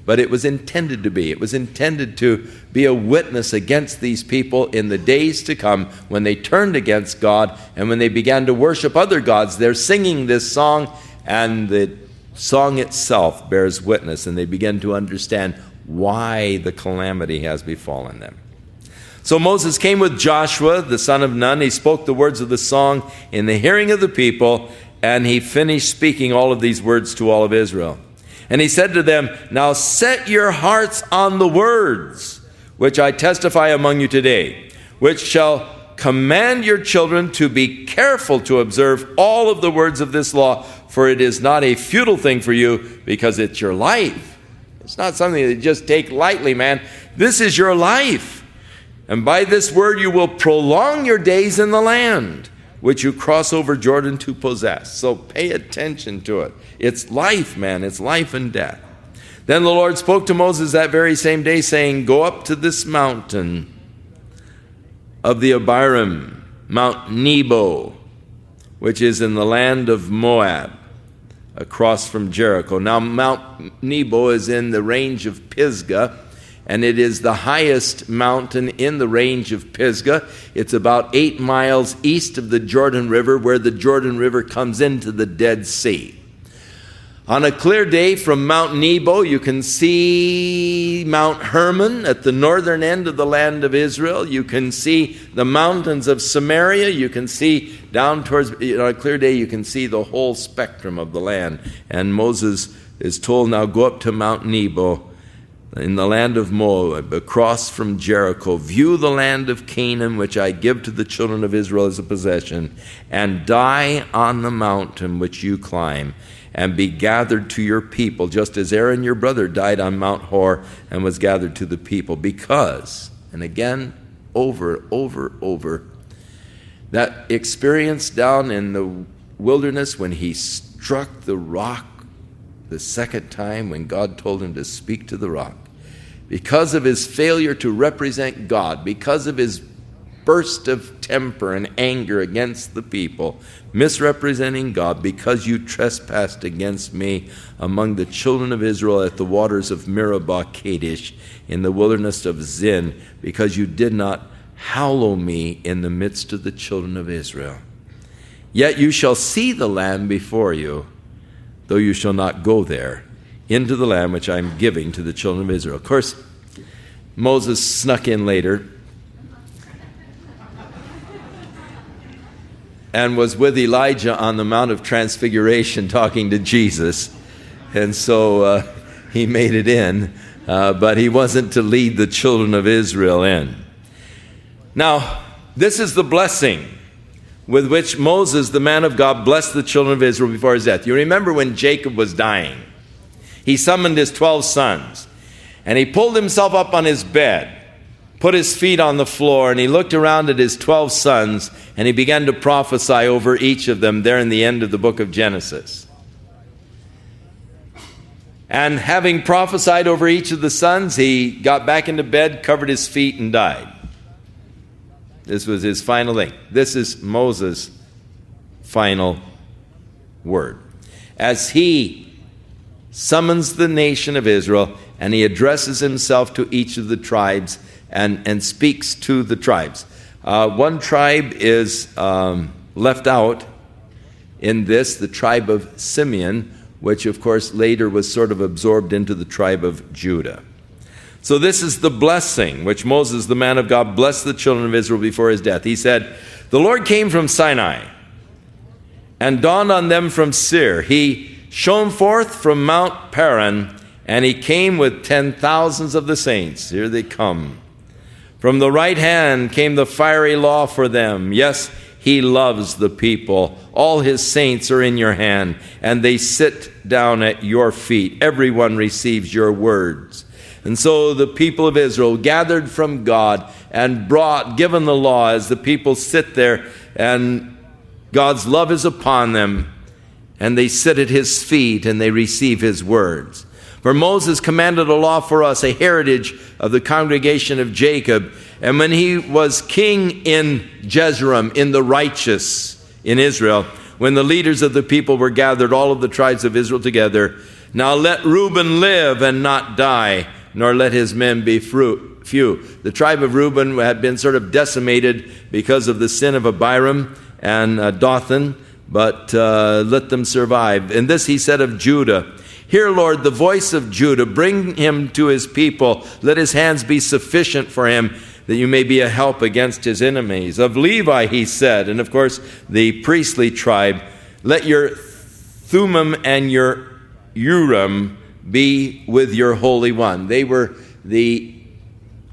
But it was intended to be. It was intended to be a witness against these people in the days to come when they turned against God and when they began to worship other gods. They're singing this song, and the song itself bears witness, and they begin to understand why the calamity has befallen them. So Moses came with Joshua, the son of Nun. He spoke the words of the song in the hearing of the people, and he finished speaking all of these words to all of Israel. And he said to them, now set your hearts on the words which I testify among you today, which shall command your children to be careful to observe all of the words of this law, for it is not a futile thing for you, because it's your life. It's not something that you just take lightly, man. This is your life. And by this word you will prolong your days in the land which you cross over Jordan to possess. So pay attention to it. It's life, man. It's life and death. Then the Lord spoke to Moses that very same day, saying, go up to this mountain of the Abiram, Mount Nebo, which is in the land of Moab, across from Jericho. Now, Mount Nebo is in the range of Pisgah, and it is the highest mountain in the range of Pisgah. It's about 8 miles east of the Jordan River, where the Jordan River comes into the Dead Sea. On a clear day from Mount Nebo, you can see Mount Hermon at the northern end of the land of Israel. You can see the mountains of Samaria. You can see down towards, on a clear day, you can see the whole spectrum of the land. And Moses is told, now go up to Mount Nebo, in the land of Moab, across from Jericho. View the land of Canaan, which I give to the children of Israel as a possession, and die on the mountain which you climb, and be gathered to your people, just as Aaron your brother died on Mount Hor and was gathered to the people. Because, and again, over, that experience down in the wilderness when he struck the rock the second time, when God told him to speak to the rock, because of his failure to represent God, because of his burst of temper and anger against the people, misrepresenting God, because you trespassed against me among the children of Israel at the waters of Meribah Kadesh in the wilderness of Zin, because you did not hallow me in the midst of the children of Israel. Yet you shall see the land before you, though you shall not go there, into the land which I am giving to the children of Israel. Of course, Moses snuck in later and was with Elijah on the Mount of Transfiguration talking to Jesus. And so he made it in, but he wasn't to lead the children of Israel in. Now, this is the blessing with which Moses, the man of God, blessed the children of Israel before his death. You remember when Jacob was dying, he summoned his 12 sons, And he pulled himself up on his bed, put his feet on the floor, and he looked around at his 12 sons, and he began to prophesy over each of them there in the end of the book of Genesis. And having prophesied over each of the sons, he got back into bed, covered his feet, and died. This was his final thing. This is Moses' final word. As he summons the nation of Israel, and he addresses himself to each of the tribes and speaks to the tribes. One tribe is left out in this, the tribe of Simeon, which of course later was sort of absorbed into the tribe of Judah. So this is the blessing which Moses, the man of God, blessed the children of Israel before his death. He said, "The Lord came from Sinai and dawned on them from Seir. He shone forth from Mount Paran, and he came with 10,000s of the saints." Here they come. "From the right hand came the fiery law for them. Yes, he loves the people. All his saints are in your hand, and they sit down at your feet. Everyone receives your words." And so the people of Israel gathered from God and given the law as the people sit there, and God's love is upon them, and they sit at his feet and they receive his words. For Moses commanded a law for us, a heritage of the congregation of Jacob. And when he was king in Jezreel, in the righteous in Israel, when the leaders of the people were gathered, all of the tribes of Israel together, "Now let Reuben live and not die, nor let his men be few." The tribe of Reuben had been sort of decimated because of the sin of Abiram and Dathan, but let them survive. And this he said of Judah, "Hear, Lord, the voice of Judah. Bring him to his people. Let his hands be sufficient for him, that you may be a help against his enemies." Of Levi he said, and of course the priestly tribe, "Let your Thummim and your Urim be with your Holy One." They were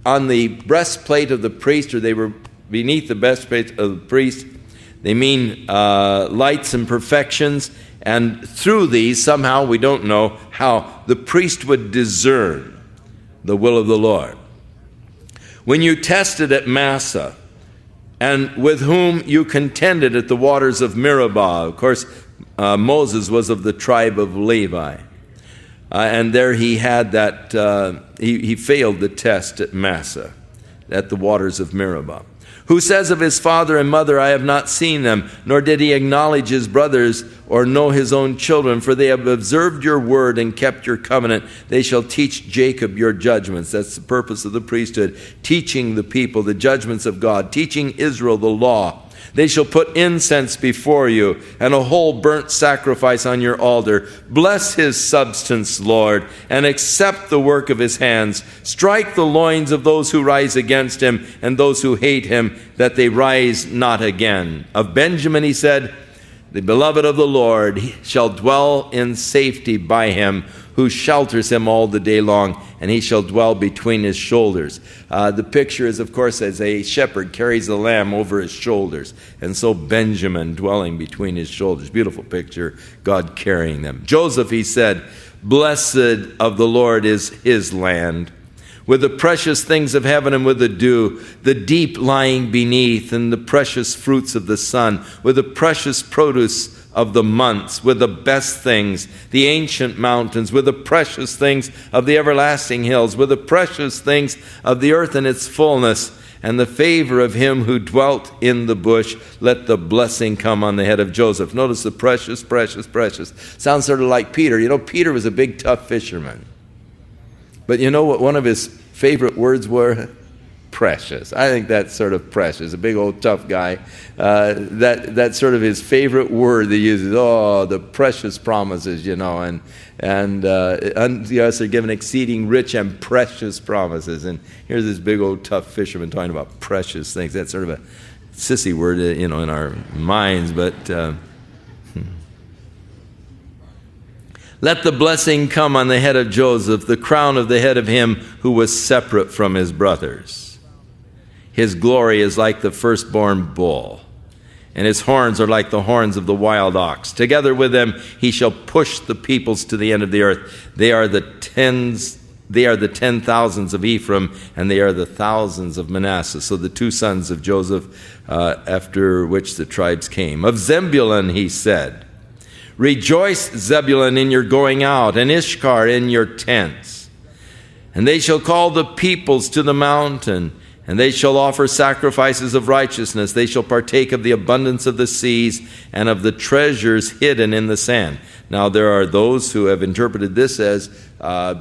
on the breastplate of the priest, or they were beneath the breastplate of the priest. They mean lights and perfections. And through these, somehow, we don't know how, the priest would discern the will of the Lord. "When you tested at Massah, and with whom you contended at the waters of Meribah." Of course, Moses was of the tribe of Levi. And there he had that, he failed the test at Massah, at the waters of Meribah. "Who says of his father and mother, I have not seen them, nor did he acknowledge his brothers or know his own children, for they have observed your word and kept your covenant. They shall teach Jacob your judgments." That's the purpose of the priesthood, teaching the people the judgments of God, teaching Israel the law. "They shall put incense before you, and a whole burnt sacrifice on your altar. Bless his substance, Lord, and accept the work of his hands. Strike the loins of those who rise against him, and those who hate him, that they rise not again." Of Benjamin he said, "The beloved of the Lord shall dwell in safety by him, who shelters him all the day long, and he shall dwell between his shoulders." The picture is, of course, as a shepherd carries a lamb over his shoulders, and so Benjamin dwelling between his shoulders. Beautiful picture, God carrying them. Joseph, he said, "Blessed of the Lord is his land, with the precious things of heaven and with the dew, the deep lying beneath, and the precious fruits of the sun, with the precious produce of the months, with the best things, the ancient mountains, with the precious things of the everlasting hills, with the precious things of the earth and its fullness, and the favor of him who dwelt in the bush. Let the blessing come on the head of Joseph." Notice the precious, precious, precious. Sounds sort of like Peter. You know, Peter was a big, tough fisherman. But you know what one of his favorite words were? Precious. I think that's sort of precious. A big old tough guy. That's sort of his favorite word that he uses. "Oh, the precious promises," you know. And unto us are given exceeding rich and precious promises. And here's this big old tough fisherman talking about precious things. That's sort of a sissy word, you know, in our minds. But "Let the blessing come on the head of Joseph, the crown of the head of him who was separate from his brothers. His glory is like the firstborn bull, and his horns are like the horns of the wild ox. Together with them he shall push the peoples to the end of the earth. They are the tens They are the 10,000s of Ephraim, and they are the thousands of Manasseh. So the two sons of Joseph, after which the tribes came. Of Zebulun he said, Rejoice, Zebulun, in your going out, and Issachar in your tents. And they shall call the peoples to the mountain, and they shall offer sacrifices of righteousness. They shall partake of the abundance of the seas and of the treasures hidden in the sand. Now there are those who have interpreted this as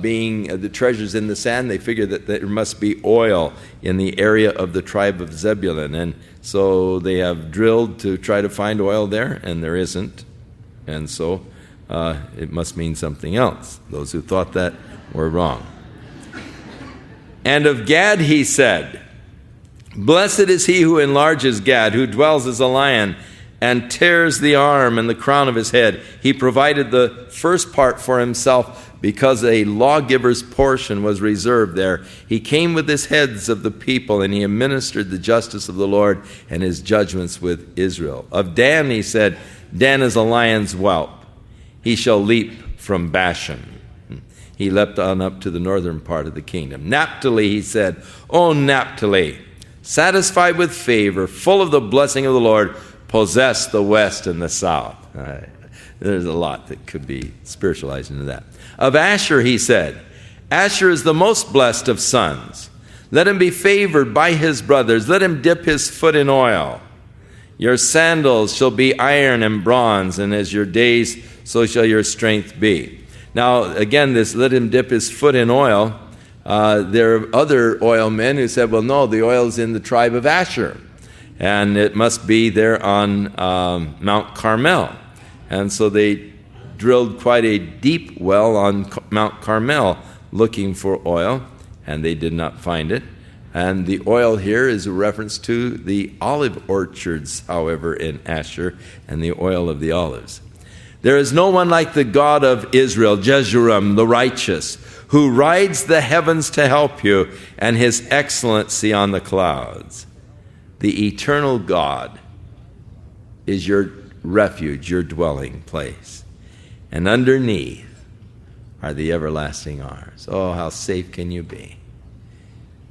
being the treasures in the sand. They figure that there must be oil in the area of the tribe of Zebulun. And so they have drilled to try to find oil there, and there isn't. And so it must mean something else. Those who thought that were wrong. And of Gad he said, Blessed is he who enlarges Gad, who dwells as a lion, and tears the arm and the crown of his head. He provided the first part for himself because a lawgiver's portion was reserved there. He came with his heads of the people, and he administered the justice of the Lord and his judgments with Israel. Of Dan he said, Dan is a lion's whelp. He shall leap from Bashan. He leapt on up to the northern part of the kingdom. Naphtali, he said, O Naphtali, satisfied with favor, full of the blessing of the Lord, possess the west and the south. There's a lot that could be spiritualized into that. Of Asher, he said, Asher is the most blessed of sons. Let him be favored by his brothers. Let him dip his foot in oil. Your sandals shall be iron and bronze, and as your days, so shall your strength be. Now, again, this let him dip his foot in oil. There are other oil men who said, well, no, the oil is in the tribe of Asher, and it must be there on Mount Carmel. And so they drilled quite a deep well on Mount Carmel looking for oil, and they did not find it. And the oil here is a reference to the olive orchards, however, in Asher, and the oil of the olives. There is no one like the God of Israel, Jeshurun, the righteous, who rides the heavens to help you, and his excellency on the clouds. The eternal God is your refuge, your dwelling place. And underneath are the everlasting arms. Oh, how safe can you be?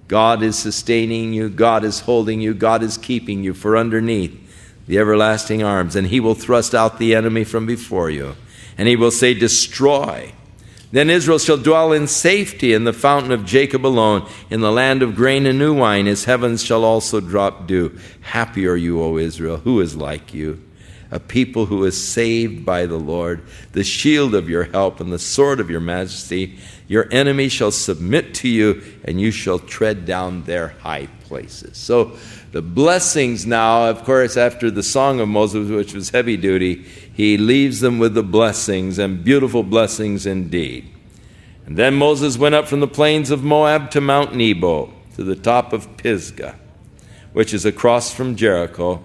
God is sustaining you, God is holding you, God is keeping you, for underneath the everlasting arms, and he will thrust out the enemy from before you, and he will say, Destroy. Then Israel shall dwell in safety in the fountain of Jacob alone, in the land of grain and new wine. His heavens shall also drop dew. Happy are you, O Israel, who is like you? A people who is saved by the Lord, the shield of your help and the sword of your majesty. Your enemy shall submit to you, and you shall tread down their high places. So the blessings now, of course, after the Song of Moses, which was heavy duty, he leaves them with the blessings, and beautiful blessings indeed. And then Moses went up from the plains of Moab to Mount Nebo, to the top of Pisgah, which is across from Jericho.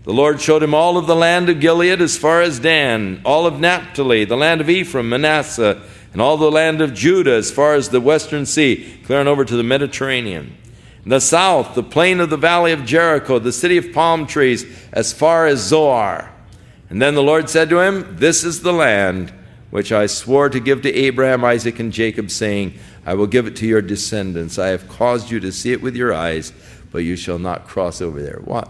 The Lord showed him all of the land of Gilead as far as Dan, all of Naphtali, the land of Ephraim, Manasseh, and all the land of Judah as far as the western sea, clearing over to the Mediterranean. In the south, the plain of the valley of Jericho, the city of palm trees, as far as Zoar. And then the Lord said to him, This is the land which I swore to give to Abraham, Isaac, and Jacob, saying, I will give it to your descendants. I have caused you to see it with your eyes, but you shall not cross over there. What?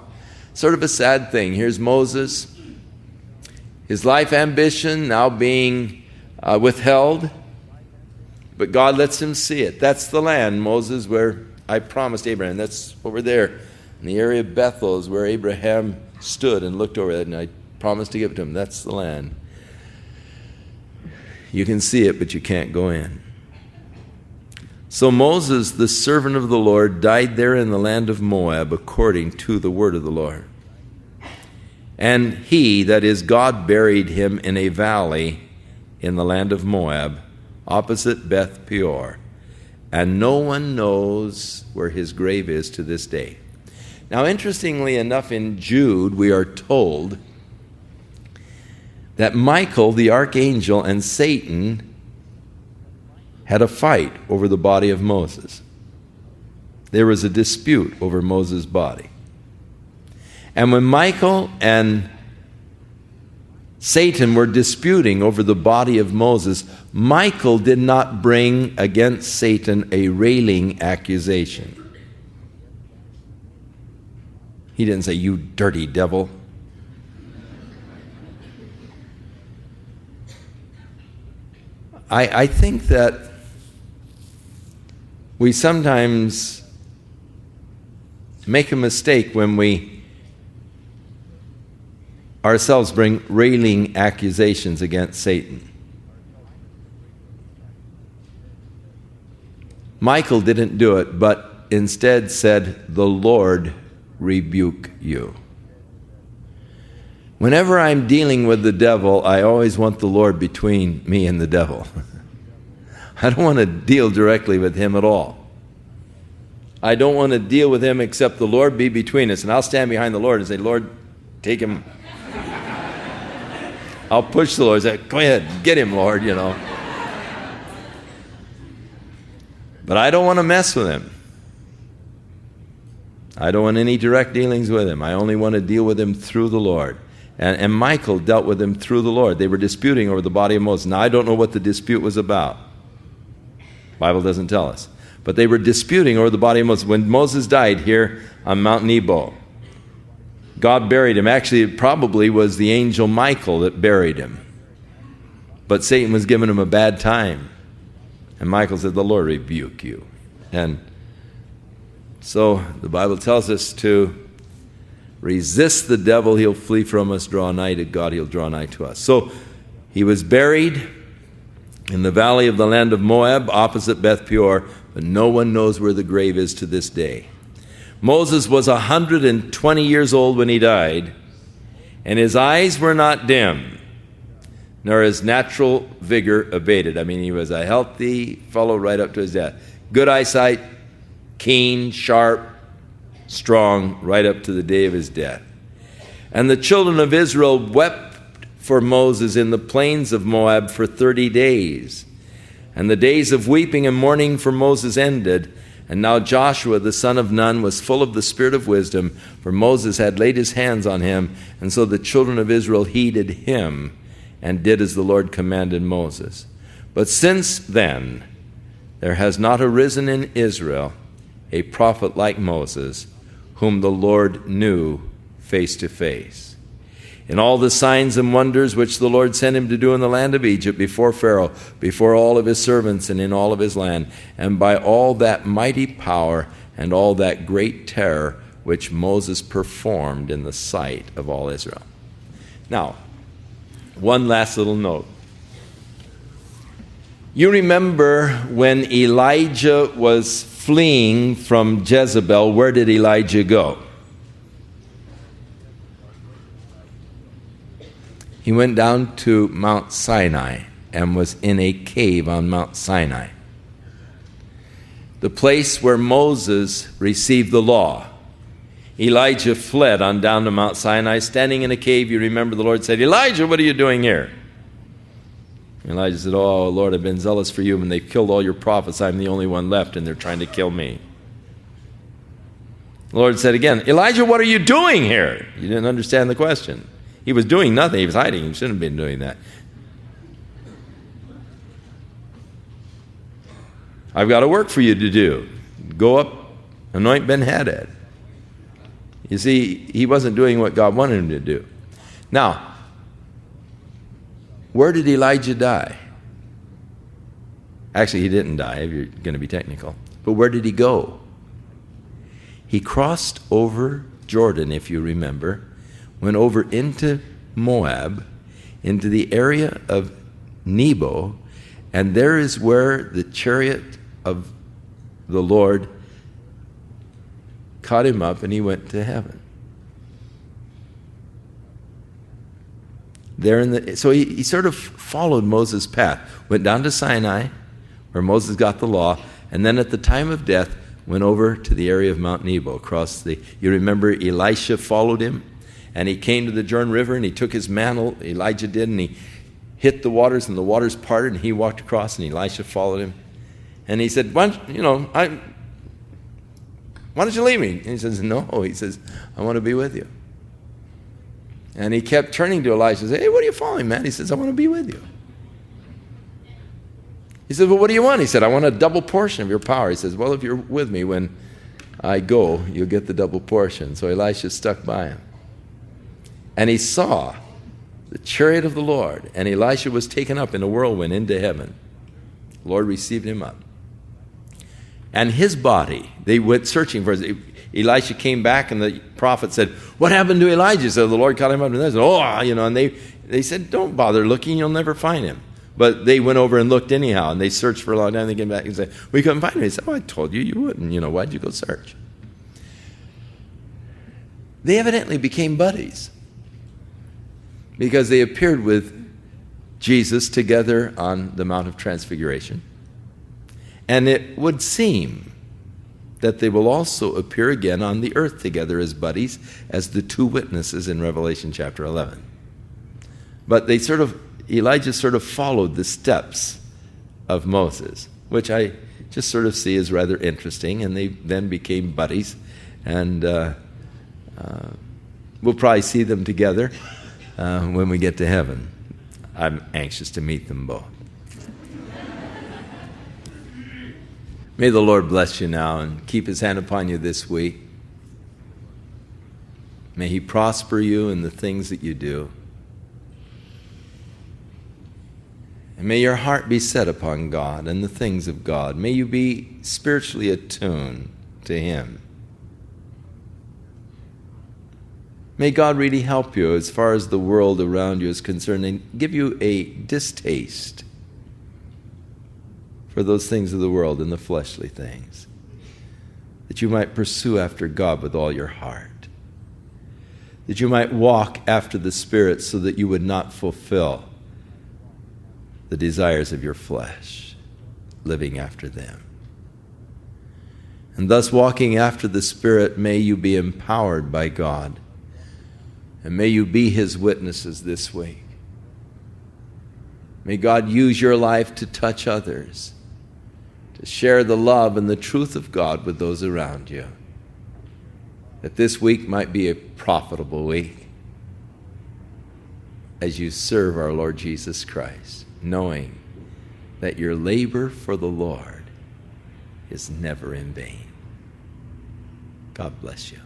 Sort of a sad thing. Here's Moses, his life ambition now being withheld, but God lets him see it. That's the land, Moses, where I promised Abraham. That's over there in the area of Bethel is where Abraham stood and looked over it, and I promised to give it to him. That's the land. You can see it, but you can't go in. So Moses, the servant of the Lord, died there in the land of Moab according to the word of the Lord. And he, that is God, buried him in a valley in the land of Moab, opposite Beth Peor. And no one knows where his grave is to this day. Now, interestingly enough, in Jude, we are told that Michael, the archangel, and Satan had a fight over the body of Moses. There was a dispute over Moses' body. And when Michael and Satan were disputing over the body of Moses, Michael did not bring against Satan a railing accusation. He didn't say, "You dirty devil." I think that we sometimes make a mistake when we ourselves bring railing accusations against Satan. Michael didn't do it, but instead said, "The Lord rebuke you." Whenever I'm dealing with the devil, I always want the Lord between me and the devil. I don't want to deal directly with him at all. I don't want to deal with him except the Lord be between us. And I'll stand behind the Lord and say, "Lord, take him." I'll push the Lord and say, "Go ahead, get him, Lord," But I don't want to mess with him. I don't want any direct dealings with him. I only want to deal with him through the Lord. And Michael dealt with him through the Lord. They were disputing over the body of Moses. Now, I don't know what the dispute was about. The Bible doesn't tell us. But they were disputing over the body of Moses. When Moses died here on Mount Nebo, God buried him. Actually, it probably was the angel Michael that buried him. But Satan was giving him a bad time. And Michael said, "The Lord rebuke you." And so the Bible tells us to resist the devil, he'll flee from us. Draw nigh to God, he'll draw nigh to us. So he was buried in the valley of the land of Moab, opposite Beth Peor, but no one knows where the grave is to this day. Moses was 120 years old when he died, and his eyes were not dim, nor his natural vigor abated. I mean, he was a healthy fellow right up to his death. Good eyesight, keen, sharp, strong, right up to the day of his death. And the children of Israel wept for Moses in the plains of Moab for 30 days. And the days of weeping and mourning for Moses ended. And now Joshua, the son of Nun, was full of the spirit of wisdom, for Moses had laid his hands on him. And so the children of Israel heeded him and did as the Lord commanded Moses. But since then, there has not arisen in Israel a prophet like Moses, whom the Lord knew face to face. In all the signs and wonders which the Lord sent him to do in the land of Egypt, before Pharaoh, before all of his servants, and in all of his land, and by all that mighty power and all that great terror which Moses performed in the sight of all Israel. Now, one last little note. You remember when Elijah was fleeing from Jezebel, where did Elijah go? He went down to Mount Sinai and was in a cave on Mount Sinai, the place where Moses received the law. Elijah fled on down to Mount Sinai, standing in a cave. You remember the Lord said, "Elijah, what are you doing here?" Elijah said, "Oh, Lord, I've been zealous for you, and they've killed all your prophets. I'm the only one left, and they're trying to kill me." The Lord said again, "Elijah, what are you doing here?" You didn't understand the question. He was doing nothing. He was hiding. He shouldn't have been doing that. "I've got a work for you to do. Go up, anoint Ben-Hadad." You see, he wasn't doing what God wanted him to do. Now, where did Elijah die? Actually, he didn't die, if you're going to be technical. But where did he go? He crossed over Jordan, if you remember, went over into Moab, into the area of Nebo, and there is where the chariot of the Lord caught him up and he went to heaven. So he sort of followed Moses' path, went down to Sinai, where Moses got the law, and then at the time of death went over to the area of Mount Nebo. You remember Elisha followed him, and he came to the Jordan River, and he took his mantle, Elijah did, and he hit the waters, and the waters parted, and he walked across, and Elisha followed him. And he said, why don't you leave me? And he says, no. He says, I want to be with you. And he kept turning to Elisha and said, "Hey, what are you following, man?" He says, "I want to be with you." He said, "Well, what do you want?" He said, "I want a double portion of your power." He says, "Well, if you're with me when I go, you'll get the double portion." So Elisha stuck by him. And he saw the chariot of the Lord, and Elisha was taken up in a whirlwind into heaven. The Lord received him up. And his body, they went searching for it. Elisha came back, and the prophet said, "What happened to Elijah?" So the Lord caught him up, and they said, and they said, "Don't bother looking, you'll never find him." But they went over and looked anyhow, and they searched for a long time. They came back and said, "We couldn't find him." He said, "Oh, I told you you wouldn't. Why'd you go search?" They evidently became buddies because they appeared with Jesus together on the Mount of Transfiguration. And it would seem that they will also appear again on the earth together as buddies, as the two witnesses in Revelation chapter 11. But Elijah sort of followed the steps of Moses, which I just sort of see as rather interesting, and they then became buddies, and we'll probably see them together when we get to heaven. I'm anxious to meet them both. May the Lord bless you now and keep his hand upon you this week. May he prosper you in the things that you do. And may your heart be set upon God and the things of God. May you be spiritually attuned to him. May God really help you as far as the world around you is concerned and give you a distaste for those things of the world and the fleshly things, that you might pursue after God with all your heart, that you might walk after the Spirit so that you would not fulfill the desires of your flesh, living after them. And thus, walking after the Spirit, may you be empowered by God, and may you be his witnesses this week. May God use your life to touch others, to share the love and the truth of God with those around you, that this week might be a profitable week as you serve our Lord Jesus Christ, knowing that your labor for the Lord is never in vain. God bless you.